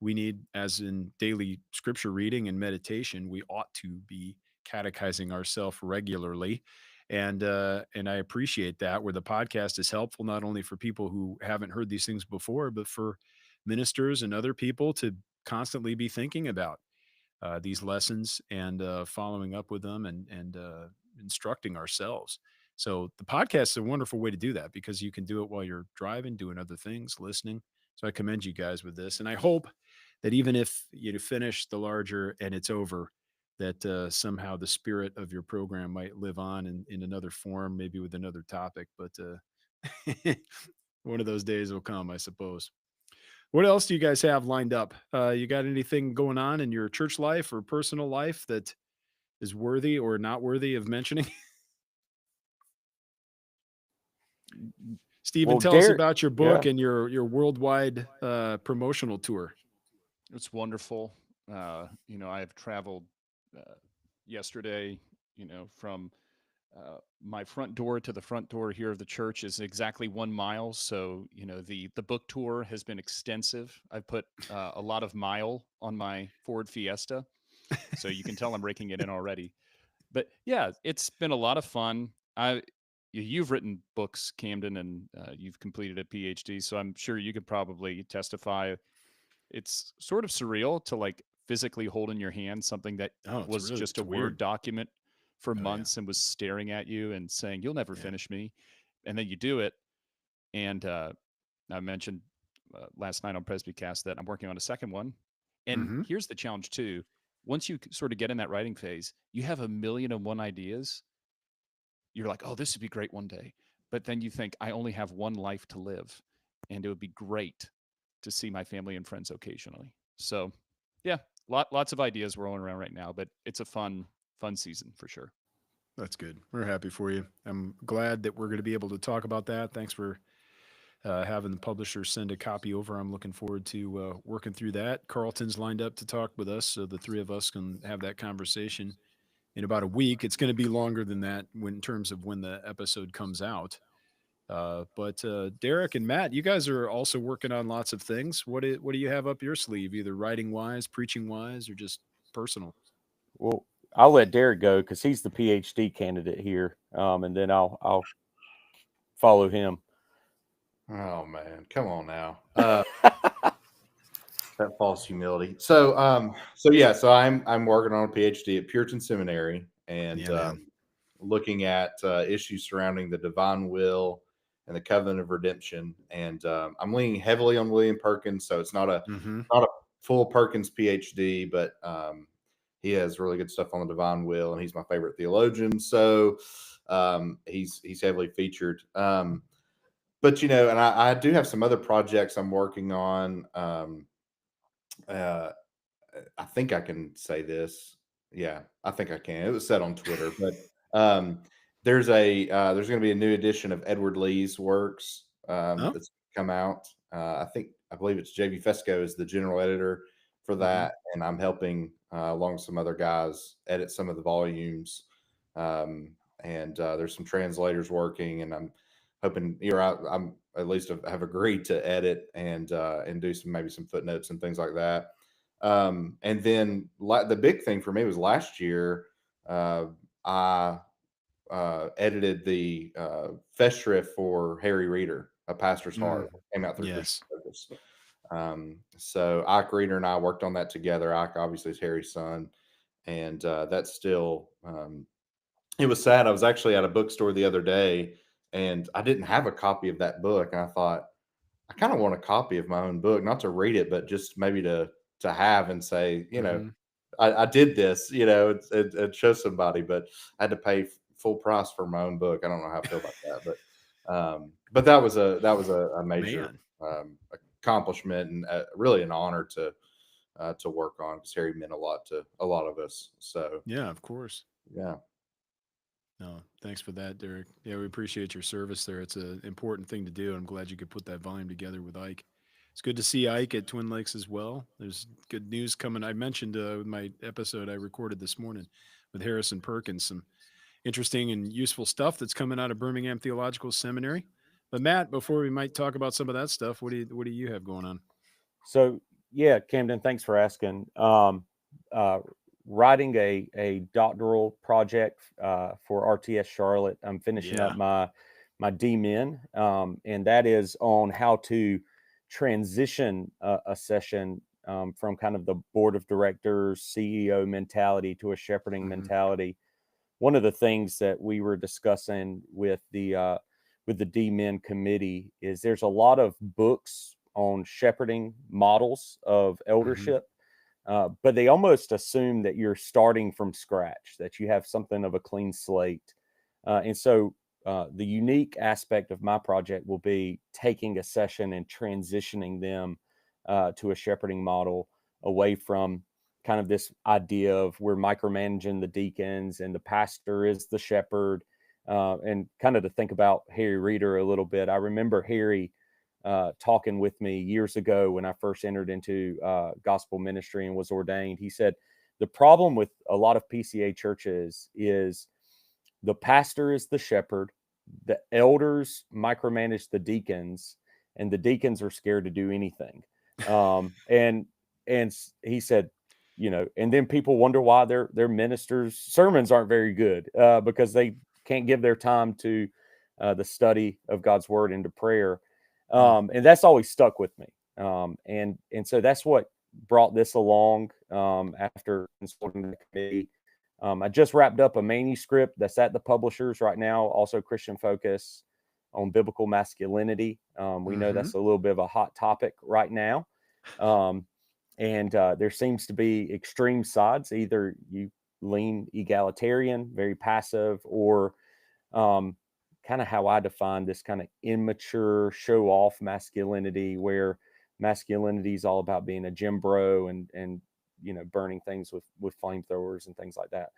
we need, as in daily scripture reading and meditation. We ought to be catechizing ourselves regularly, and I appreciate that, where the podcast is helpful not only for people who haven't heard these things before, but for ministers and other people to constantly be thinking about these lessons and following up with them and instructing ourselves. So the podcast is a wonderful way to do that, because you can do it while you're driving, doing other things, listening. So I commend you guys with this, and I hope that even if you finish the larger and it's over, that somehow the spirit of your program might live on in another form, maybe with another topic. But one of those days will come, I suppose. What else do you guys have lined up? You got anything going on in your church life or personal life that is worthy or not worthy of mentioning? Stephen, Well, tell us Derrick, about your book yeah. and your worldwide promotional tour. It's wonderful. I have traveled yesterday, from my front door to the front door here of the church is exactly 1 mile. So, the book tour has been extensive. I've put a lot of mile on my Ford Fiesta. So you can tell I'm raking it in already. But yeah, it's been a lot of fun. You've written books, Camden, and you've completed a PhD. So I'm sure you could probably testify. It's sort of surreal to like physically hold in your hand something that was just a Word weird. document for Oh, yeah. months and was staring at you and saying, "You'll never Yeah. finish me." And then you do it. And I mentioned last night on Presbycast that I'm working on a second one. And Mhm. here's the challenge too. Once you sort of get in that writing phase, you have 1,000,001 ideas. You're like, "Oh, this would be great one day." But then you think, "I only have one life to live, and it would be great to see my family and friends occasionally." So, yeah, lots of ideas rolling around right now, but it's a fun season for sure. That's good. We're happy for you. I'm glad that we're going to be able to talk about that. Thanks for having the publisher send a copy over. I'm looking forward to working through that. Carlton's lined up to talk with us, so the three of us can have that conversation in about a week. It's going to be longer than that in terms of when the episode comes out. But Derrick and Matt, you guys are also working on lots of things. What do you have up your sleeve, either writing wise, preaching wise, or just personal? Well, I'll let Derrick go because he's the PhD candidate here, and then I'll follow him. Oh man, come on now. That false humility. So I'm working on a PhD at Puritan Seminary and Yeah, man. looking at issues surrounding the divine will and the covenant of redemption. And I'm leaning heavily on William Perkins, so it's Mm-hmm. not a full Perkins PhD, but he has really good stuff on the divine will, and he's my favorite theologian. So he's heavily featured. But and I do have some other projects I'm working on. Uh, I think I can say this. Yeah, I think I can. It was said on Twitter, but there's there's going to be a new edition of Edward Lee's works Oh. that's come out. I believe it's JV Fesco is the general editor for that, and I'm helping along with some other guys edit some of the volumes. And there's some translators working, and I'm hoping I'm at least have agreed to edit and do maybe some footnotes and things like that. And then the big thing for me was last year, I edited the Festschrift for Harry Reeder, A Pastor's Heart. It came out through Christian Yes. Focus. So Ike Reeder and I worked on that together. Ike obviously is Harry's son. And that's still, it was sad. I was actually at a bookstore the other day and I didn't have a copy of that book. And I thought, I kind of want a copy of my own book, not to read it, but just maybe to have and say, I did this, it show somebody, but I had to pay full price for my own book. I don't know how I feel about that, but that was a major accomplishment and really an honor to work on because Harry meant a lot to a lot of us. So Yeah, of course. yeah. No, thanks for that, Derrick. Yeah, we appreciate your service there. It's an important thing to do. I'm glad you could put that volume together with Ike. It's good to see Ike at Twin Lakes as well. There's good news coming. I mentioned with my episode I recorded this morning with Harrison Perkins, some interesting and useful stuff that's coming out of Birmingham Theological Seminary. But Matt, before we might talk about some of that stuff, what do you have going on? So yeah, Camden, thanks for asking. Writing a doctoral project for RTS Charlotte. I'm finishing up my DMin, and that is on how to transition a session from kind of the board of directors, CEO mentality to a shepherding mentality. One of the things that we were discussing with the DMin committee is there's a lot of books on shepherding models of eldership. But they almost assume that you're starting from scratch, that you have something of a clean slate. And so the unique aspect of my project will be taking a session and transitioning them to a shepherding model away from kind of this idea of we're micromanaging the deacons and the pastor is the shepherd. And kind of to think about Harry Reeder a little bit, I remember Harry talking with me years ago when I first entered into gospel ministry and was ordained. He said, the problem with a lot of PCA churches is the pastor is the shepherd, the elders micromanage the deacons, and the deacons are scared to do anything. And he said, and then people wonder why their ministers' sermons aren't very good because they can't give their time to the study of God's word and to prayer. And that's always stuck with me. And so that's what brought this along after consulting the committee. I just wrapped up a manuscript that's at the publishers right now, also Christian focus on biblical masculinity. We know that's a little bit of a hot topic right now. And there seems to be extreme sides. Either you lean egalitarian, very passive, or kind of how I define this kind of immature show off masculinity, where masculinity is all about being a gym bro and burning things with flamethrowers and things like that.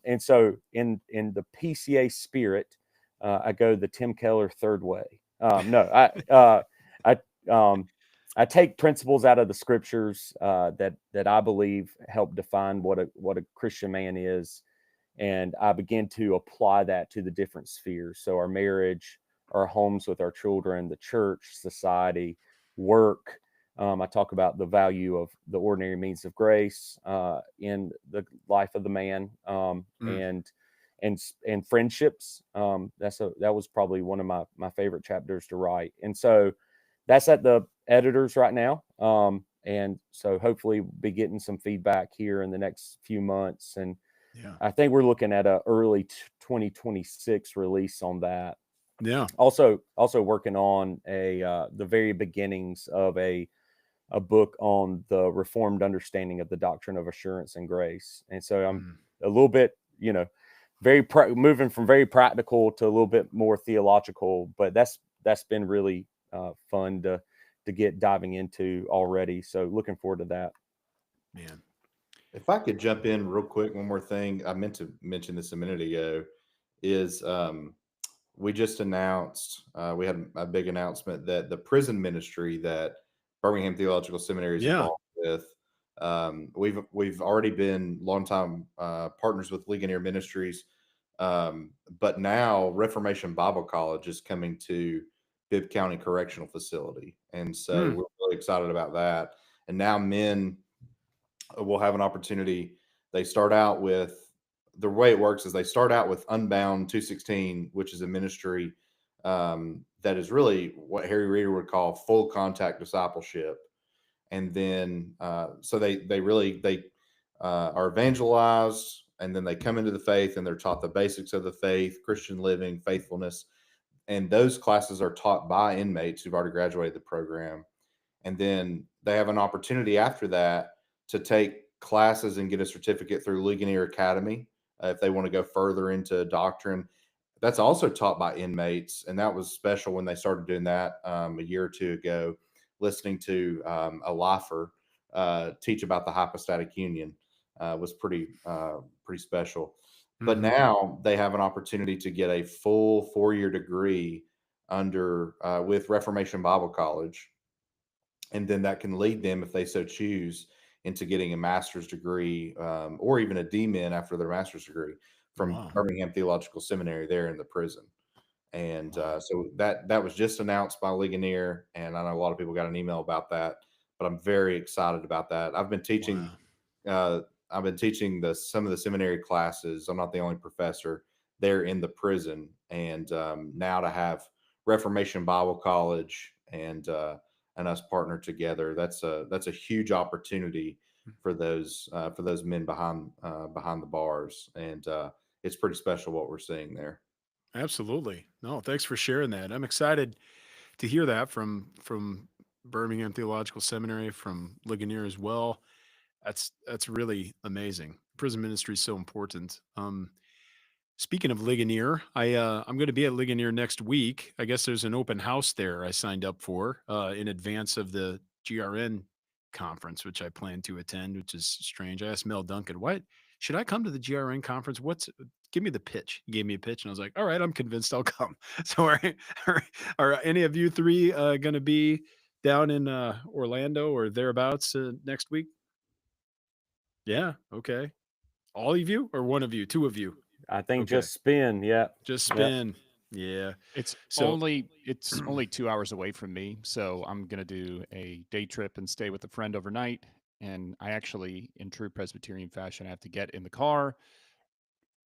And so in the PCA spirit, I go the Tim Keller third way. I take principles out of the scriptures that I believe help define what a Christian man is, and I begin to apply that to the different spheres. So our marriage, our homes with our children, the church, society, work. I talk about the value of the ordinary means of grace in the life of the man, and friendships. That was probably one of my favorite chapters to write. And so that's at the editors right now. And so hopefully we'll be getting some feedback here in the next few months. And I think we're looking at a early 2026 release on that. Yeah. Also working on the very beginnings of a book on the Reformed understanding of the doctrine of assurance and grace. And so I'm a little bit, moving from very practical to a little bit more theological, but that's been really fun to get diving into already. So looking forward to that. Man. If I could jump in real quick, one more thing. I meant to mention this a minute ago is we just announced, we had a big announcement that the prison ministry that Birmingham Theological Seminary is involved with, we've already been longtime partners with Ligonier Ministries, but now Reformation Bible College is coming to Bibb County Correctional Facility, and so we're really excited about that. And now men will have an opportunity. They start out with, the way it works is they start out with Unbound 216, which is a ministry that is really what Harry Reeder would call full contact discipleship. And then so they are evangelized, and then they come into the faith and they're taught the basics of the faith, Christian living, faithfulness. And those classes are taught by inmates who've already graduated the program. And then they have an opportunity after that to take classes and get a certificate through Ligonier Academy if they want to go further into doctrine. That's also taught by inmates, and that was special when they started doing that a year or two ago. Listening to a lifer teach about the hypostatic union was pretty special. But now they have an opportunity to get a full 4-year degree under with Reformation Bible College, and then that can lead them, if they so choose, into getting a master's degree or even a DMin after their master's degree from Birmingham Theological Seminary there in the prison. And so that was just announced by Ligonier, and I know a lot of people got an email about that, but I'm very excited about that. I've been teaching some of the seminary classes. I'm not the only professor there in the prison, and now to have Reformation Bible College and us partner together, that's a huge opportunity for those men behind the bars, and it's pretty special what we're seeing there. Absolutely. No, thanks for sharing that. I'm excited to hear that from Birmingham Theological Seminary, from Ligonier as well. That's really amazing. Prison ministry is so important. Speaking of Ligonier, I'm going to be at Ligonier next week. I guess there's an open house there I signed up for in advance of the GRN conference, which I plan to attend, which is strange. I asked Mel Duncan, "What should I come to the GRN conference? give me the pitch. He gave me a pitch, and I was like, all right, I'm convinced I'll come. So are any of you three going to be down in Orlando or thereabouts next week? Yeah. Okay. All of you or one of you? Two of you? I think Okay. just spin. Yeah. Just Yep. spin. Yeah. It's So only 2 hours away from me, so I'm gonna do a day trip and stay with a friend overnight. And I actually, in true Presbyterian fashion, have to get in the car,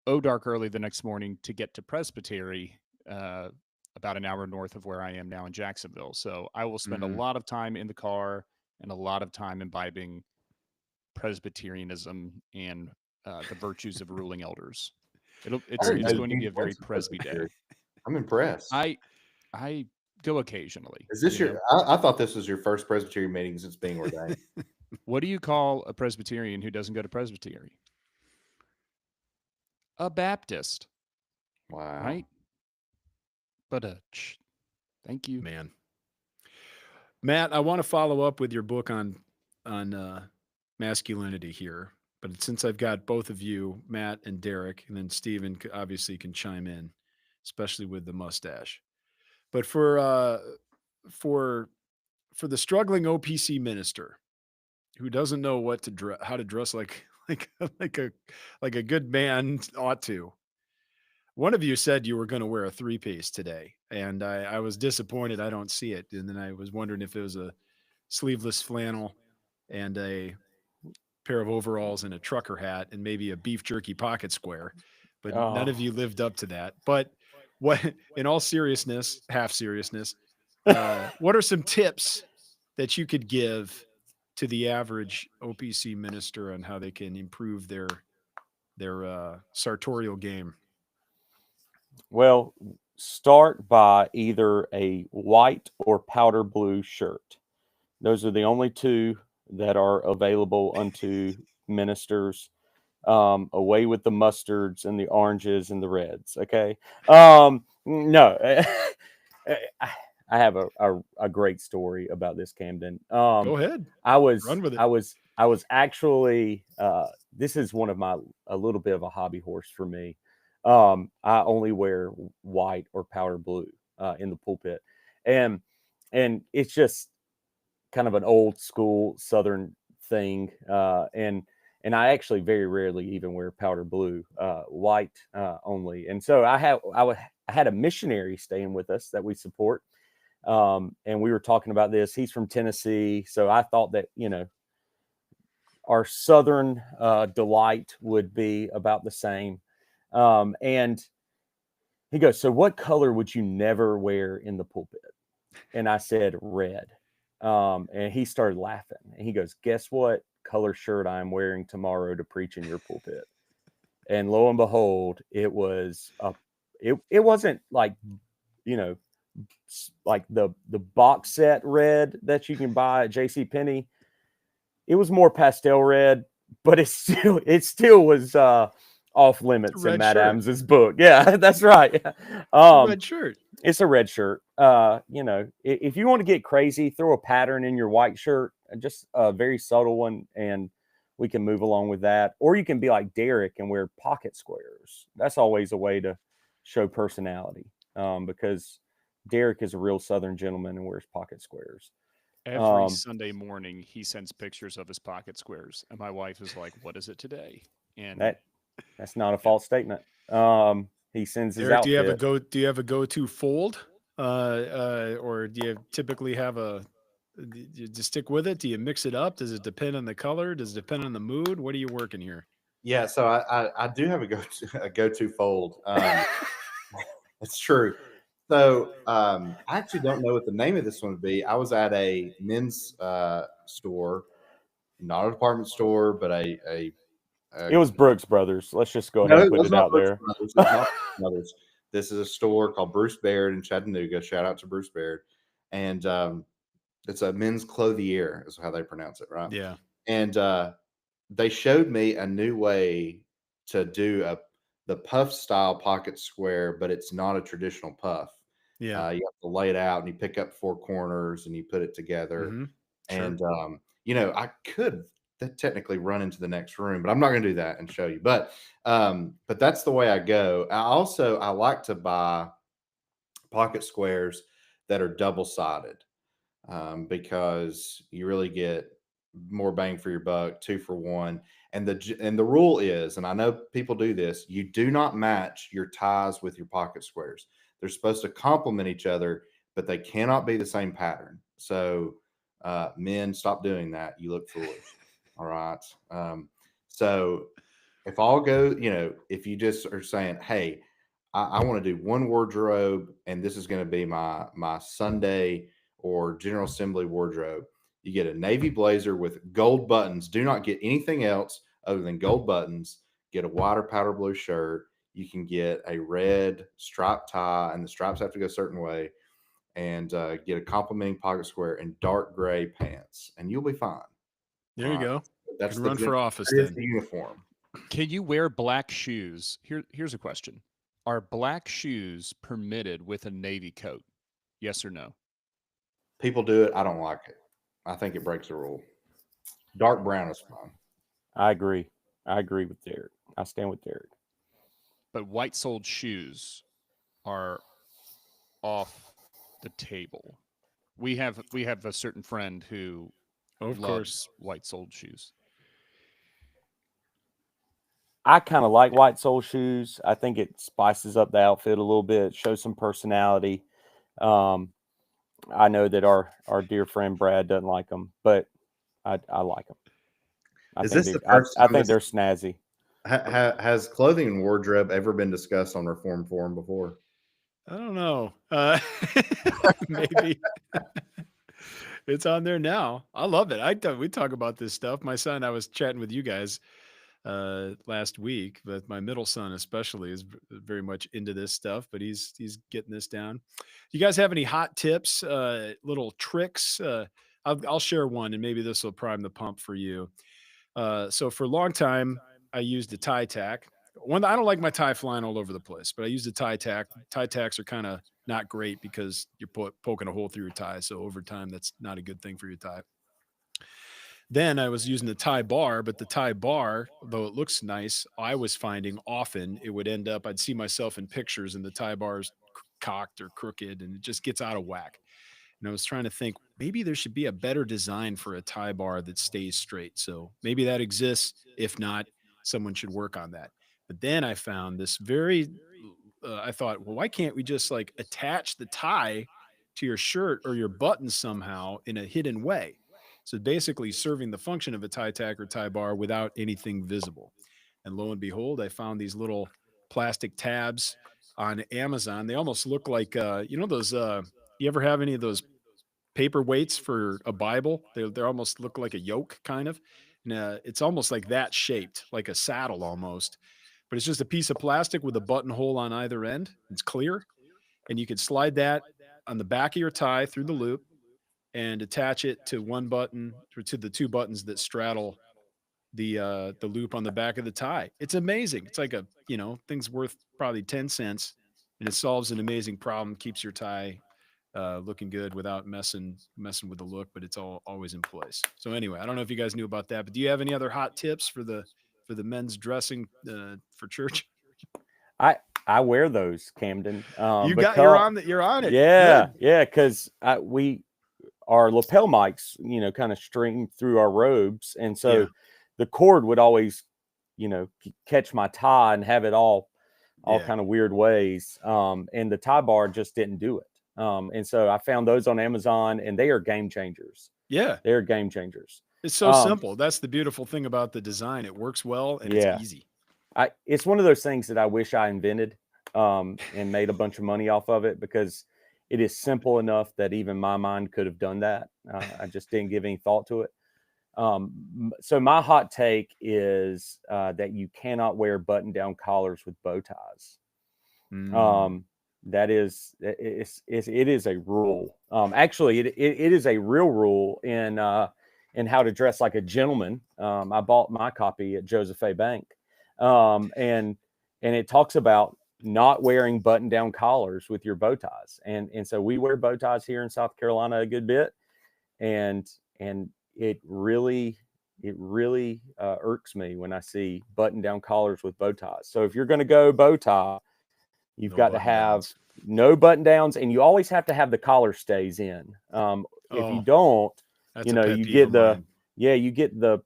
dark early the next morning to get to Presbytery, about an hour north of where I am now in Jacksonville. So I will spend a mhm. lot of time in the car and a lot of time imbibing Presbyterianism and the virtues of ruling elders. I It's didn't know going to be you a very went to Presby day. Presbyterian. I'm impressed. I I go occasionally. Is this You your? know, I thought this was your first Presbyterian meeting since being ordained. what do you call a Presbyterian who doesn't go to Presbytery? A Baptist, Wow. right? But thank you. Man. Matt, I want to follow up with your book on masculinity here, but since I've got both of you, Matt and Derrick, and then Stephen obviously can chime in, especially with the mustache. But for the struggling OPC minister who doesn't know what to how to dress like like a good man ought to. One of you said you were going to wear a three-piece today, and I was disappointed I don't see it. And then I was wondering if it was a sleeveless flannel and a pair of overalls and a trucker hat and maybe a beef jerky pocket square. But none of Oh. you lived up to that. But what, in all seriousness, half seriousness, what are some tips that you could give to the average OPC minister on how they can improve their sartorial game? Well, start by either a white or powder blue shirt. Those are the only two that are available unto ministers. Away with the mustards and the oranges and the reds. Okay. No, I have a great story about this, Camden. Go ahead, I was run with it. I was actually this is one of my a little bit of a hobby horse for me. I only wear white or powder blue in the pulpit, and it's just kind of an old school Southern thing, and I actually very rarely even wear powder blue, white only. And so I had a missionary staying with us that we support, and we were talking about this. He's from Tennessee, so I thought that our Southern delight would be about the same. And he goes, "So what color would you never wear in the pulpit?" And I said, "Red." And he started laughing. And he goes, "Guess what color shirt I'm wearing tomorrow to preach in your pulpit?" And lo and behold, it wasn't like, like the box set red that you can buy at JCPenney. It was more pastel red, but it still was off limits in red Matt shirt. Adams's book. Yeah, that's right. It's a red shirt. It's a red shirt. If you want to get crazy, throw a pattern in your white shirt, just a very subtle one, and we can move along with that. Or you can be like Derrick and wear pocket squares. That's always a way to show personality, because Derrick is a real Southern gentleman and wears pocket squares. Every Sunday morning, he sends pictures of his pocket squares, and my wife is like, "What is it today?" And That's not a yeah, false statement. He sends his Derrick, do you have a outfit. do you have a go-to fold, or do you typically have do you just stick with it? Do you mix it up? Does it depend on the color? Does it depend on the mood? What are you working here? Yeah, so I do have a go-to fold. It's true. So I actually don't know what the name of this one would be. I was at a men's store, not a department store, but It was Brooks Brothers. Let's just go ahead no, and it put was it not out Brooks there. Brothers. It's not Brooks Brothers. This is a store called Bruce Baird in Chattanooga. Shout out to Bruce Baird, and it's a men's clothier, is how they pronounce it, right? Yeah. And they showed me a new way to do the puff style pocket square, but it's not a traditional puff. Yeah. You have to lay it out, and you pick up four corners, and you put it together. Mm-hmm. Sure. And I could technically run into the next room, but I'm not going to do that and show you. But that's the way I go. I like to buy pocket squares that are double-sided, because you really get more bang for your buck, 2 for 1. And the rule is, and I know people do this, you do not match your ties with your pocket squares. They're supposed to complement each other, but they cannot be the same pattern. So men, stop doing that. You look foolish. All right. So if I'll go, if you just are saying, hey, I want to do one wardrobe, and this is going to be my Sunday or General Assembly wardrobe, you get a navy blazer with gold buttons. Do not get anything else other than gold buttons. Get a white or powder blue shirt. You can get a red striped tie, and the stripes have to go a certain way, and get a complementing pocket square and dark gray pants, and you'll be fine. There you go. That's Can the run for office that is then. the uniform. Can you wear black shoes? Here's a question. Are black shoes permitted with a navy coat? Yes or no? People do it. I don't like it. I think it breaks the rule. Dark brown is fine. I agree. I agree with Derrick. I stand with Derrick. But white-soled shoes are off the table. We have a certain friend who Of loves course. white-soled shoes. I kind of like white sole shoes. I think it spices up the outfit a little bit, shows some personality. I know that our dear friend Brad doesn't like them, but I like them. Is this the first I time think they're snazzy. Has clothing and wardrobe ever been discussed on Reform Forum before? I don't know. Maybe. It's on there now. I love it. We talk about this stuff. My son, I was chatting with you guys last week, but my middle son especially is very much into this stuff, but he's getting this down. You guys have any hot tips, little tricks? I'll share one, and maybe this will prime the pump for you. So for a long time, I used a tie tack. I don't like my tie flying all over the place, but I used a tie tack. Tie tacks are kind of not great because you're poking a hole through your tie. So over time, that's not a good thing for your tie. Then I was using the tie bar, but the tie bar, though it looks nice, I was finding often it would end up, I'd see myself in pictures and the tie bar's cocked or crooked, and it just gets out of whack. And I was trying to think, maybe there should be a better design for a tie bar that stays straight. So maybe that exists. If not, someone should work on that. But then I found this I thought, well, why can't we just like attach the tie to your shirt or your buttons somehow in a hidden way? So basically serving the function of a tie tack or tie bar without anything visible. And lo and behold, I found these little plastic tabs on Amazon. They almost look like, those, you ever have any of those paperweights for a Bible? They almost look like a yoke kind of. And it's almost like that shaped, like a saddle almost. But it's just a piece of plastic with a buttonhole on either end. It's clear. And you can slide that on the back of your tie through the loop and attach it to one button or to the two buttons that straddle the loop on the back of the tie. It's amazing. It's like thing's worth probably 10 cents, and it solves an amazing problem, keeps your tie looking good without messing with the look, but it's always in place. So anyway, I don't know if you guys knew about that, but do you have any other hot tips for the men's dressing for church? I wear those, Camden. You're on it. Yeah, Good. yeah, because our lapel mics, kind of string through our robes, and so the cord would always, catch my tie and have it all kind of weird ways. And the tie bar just didn't do it. And so I found those on Amazon, and they are game changers. Yeah, they're game changers. It's so simple. That's the beautiful thing about the design. It works well, and it's easy. It's one of those things that I wish I invented and made a bunch of money off of it, because it is simple enough that even my mind could have done that. I just didn't give any thought to it. So my hot take is that you cannot wear button-down collars with bow ties. That is, it is a rule. Actually, it is a real rule in how to dress like a gentleman. I bought my copy at Joseph A. Bank, and it talks about not wearing button-down collars with your bow ties, and so we wear bow ties here in South Carolina a good bit, and it really it really irks me when I see button-down collars with bow ties. So if you're going to go bow tie, you've No got to button have downs. no button-downs, and you always have to have the collar stays in. If you Oh, don't, that's a pet you peeve get of the mine. you get the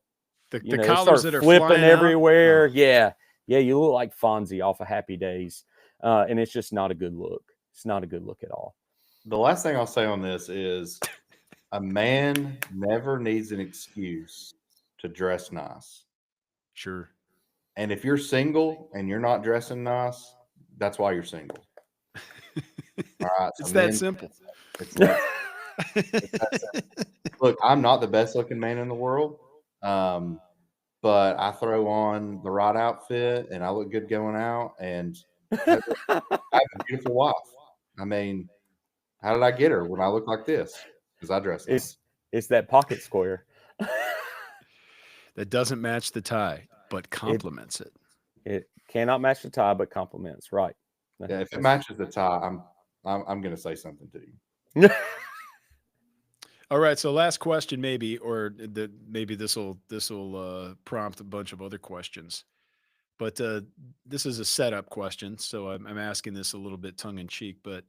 The they collars start that are flipping flying out. everywhere. Oh, Yeah, you look like Fonzie off of Happy Days, and it's just not a good look. It's not a good look at all. The last thing I'll say on this is a man never needs an excuse to dress nice. sure. And if you're single and you're not dressing nice, that's why you're single. All right. So It's that men, simple. it's that. Look, I'm not the best looking man in the world, but I throw on the right outfit and I look good going out, and I have a beautiful wife. I mean, how did I get her when I look like this? Because I dress nice. It's that pocket square. That doesn't match the tie, but complements it. It cannot match the tie, but complements. Right. Yeah, if it matches the tie, I'm going to say something to you. All right, so last question, maybe, or maybe this will prompt a bunch of other questions. But this is a setup question, so I'm asking this a little bit tongue in cheek. But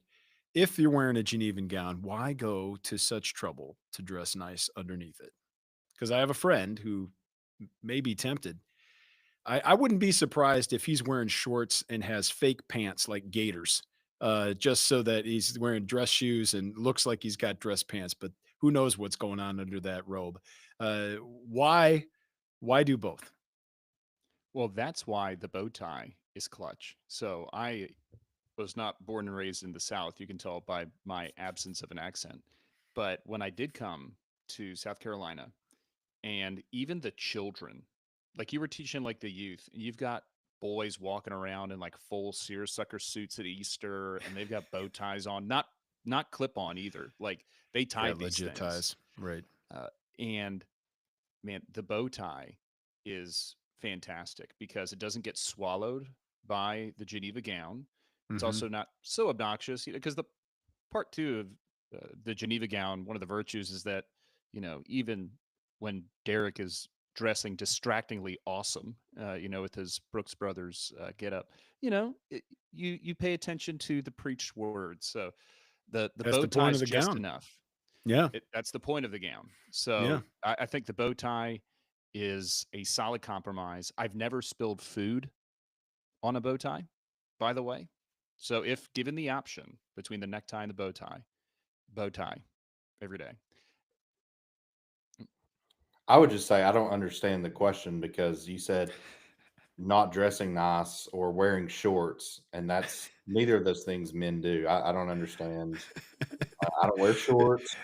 if you're wearing a Genevan gown, why go to such trouble to dress nice underneath it? Because I have a friend who may be tempted. I wouldn't be surprised if he's wearing shorts and has fake pants like gaiters, just so that he's wearing dress shoes and looks like he's got dress pants. But who knows what's going on under that robe? Uh, why? Why do both? Well, that's why the bow tie is clutch. So I was not born and raised in the South. You can tell by my absence of an accent. But when I did come to South Carolina, and even the children, like you were teaching like the youth, and you've got boys walking around in like full seersucker suits at Easter, and they've got bow ties on, not clip on either. Like they Yeah, tied these legit things. ties, right? And man, the bow tie is fantastic because it doesn't get swallowed by the Geneva gown. It's Mm-hmm. also not so obnoxious because the part two of the Geneva gown, one of the virtues is that, even when Derrick is dressing distractingly awesome, with his Brooks Brothers get up, you pay attention to the preached words. So the That's bow the tie point of is the just gown. enough. Yeah, That's the point of the gown. yeah. So I think the bow tie is a solid compromise. I've never spilled food on a bow tie, by the way. So if given the option between the necktie and the bow tie every day. I would just say I don't understand the question because you said not dressing nice or wearing shorts, and that's neither of those things men do. I don't understand. I don't wear shorts,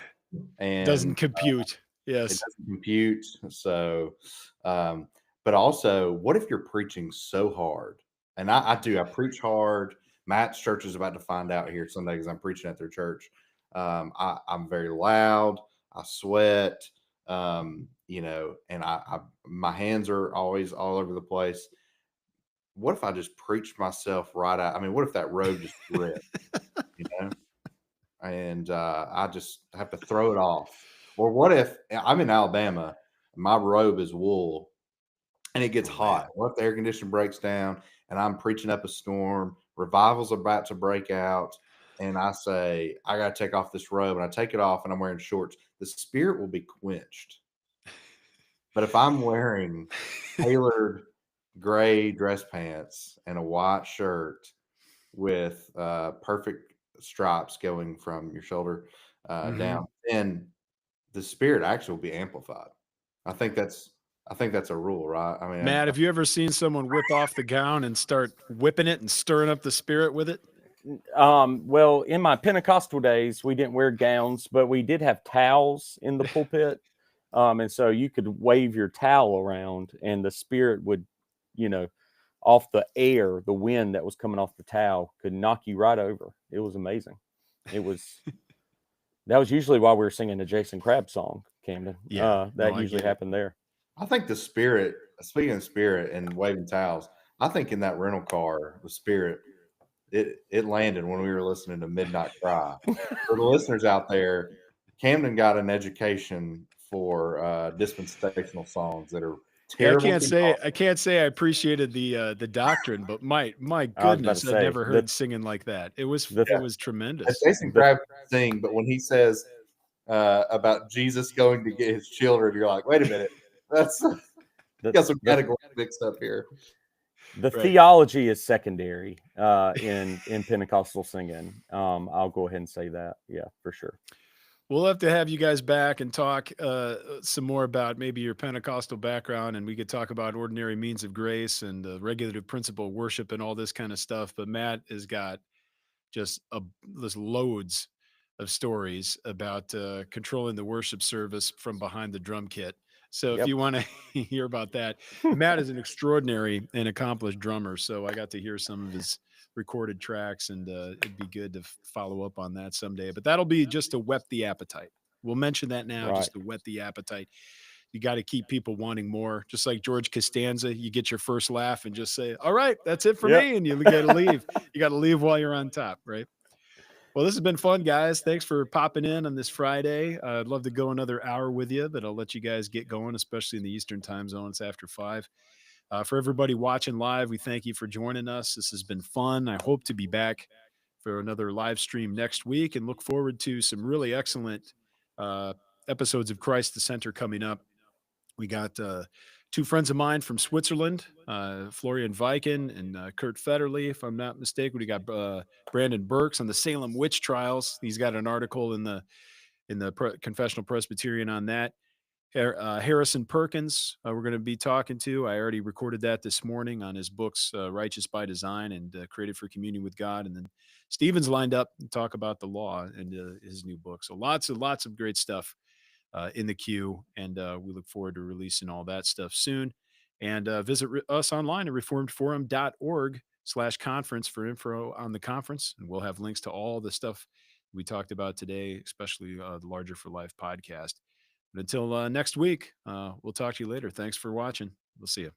Doesn't and compute. it Yes. doesn't compute. So, but also, what if you're preaching so hard? And I do. I preach hard. Matt's church is about to find out here Sunday because I'm preaching at their church. I'm very loud. I sweat. And my hands are always all over the place. What if I just preached myself right out? I mean, what if that robe just ripped? You know, and I just have to throw it off. Or what if I'm in Alabama, my robe is wool, and it gets Oh, hot? man. What if the air conditioner breaks down and I'm preaching up a storm? Revival's about to break out, and I say I got to take off this robe, and I take it off, and I'm wearing shorts. The spirit will be quenched. But if I'm wearing tailored gray dress pants and a white shirt with perfect stripes going from your shoulder Mhm. down, then the spirit actually will be amplified. I think that's a rule, right? I mean, Matt, have you ever seen someone whip off the gown and start whipping it and stirring up the spirit with it? Well, in my Pentecostal days, we didn't wear gowns, but we did have towels in the pulpit. And so you could wave your towel around and the spirit would, off the air, the wind that was coming off the towel could knock you right over. It was amazing. That was usually while we were singing the Jason Crabb song, Camden. Yeah. That No, I usually get it. happened there. I think the spirit. Speaking of spirit and waving towels, I think in that rental car, the spirit it landed when we were listening to Midnight Cry. For the listeners out there, Camden got an education for dispensational songs that are Yeah, terrible. I can't say I appreciated the doctrine, but my I was about goodness, to I'd say, never heard singing like that. It was the- tremendous. Jason The- Crabtree sing, but when he says about Jesus going to get his children, you're like, wait a minute, that's got some categories mixed up here. The Right. theology is secondary in Pentecostal singing. I'll go ahead and say that. Yeah, for sure. We'll have to have you guys back and talk some more about maybe your Pentecostal background, and we could talk about ordinary means of grace and the regulative principle of worship and all this kind of stuff. But Matt has got just there's loads of stories about controlling the worship service from behind the drum kit. So if Yep. you want to hear about that, and Matt is an extraordinary and accomplished drummer. So I got to hear some of his recorded tracks, and it'd be good to follow up on that someday. But that'll be just to whet the appetite. We'll mention that now, just to whet the appetite. You got to keep people wanting more. Just like George Costanza, you get your first laugh and just say, "All right, that's it for me," and you got to leave. You got to leave while you're on top, right? Well, this has been fun, guys. Thanks for popping in on this Friday. I'd love to go another hour with you, but I'll let you guys get going, especially in the Eastern time zone. It's after 5. For everybody watching live, we thank you for joining us. This has been fun. I hope to be back for another live stream next week and look forward to some really excellent episodes of Christ the Center coming up. We got two friends of mine from Switzerland, Florian Viken and Kurt Federley, if I'm not mistaken. We got Brandon Burks on the Salem witch trials. He's got an article in the Confessional Presbyterian on that. Harrison Perkins, we're going to be talking to. I already recorded that this morning on his books, Righteous by Design and Created for Communion with God. And then Stephen's lined up to talk about the law and his new book. So lots of great stuff in the queue, and we look forward to releasing all that stuff soon. And visit us online at reformedforum.org/conference for info on the conference, and we'll have links to all the stuff we talked about today, especially the Larger for Life podcast. But until next week, we'll talk to you later. Thanks for watching. We'll see you.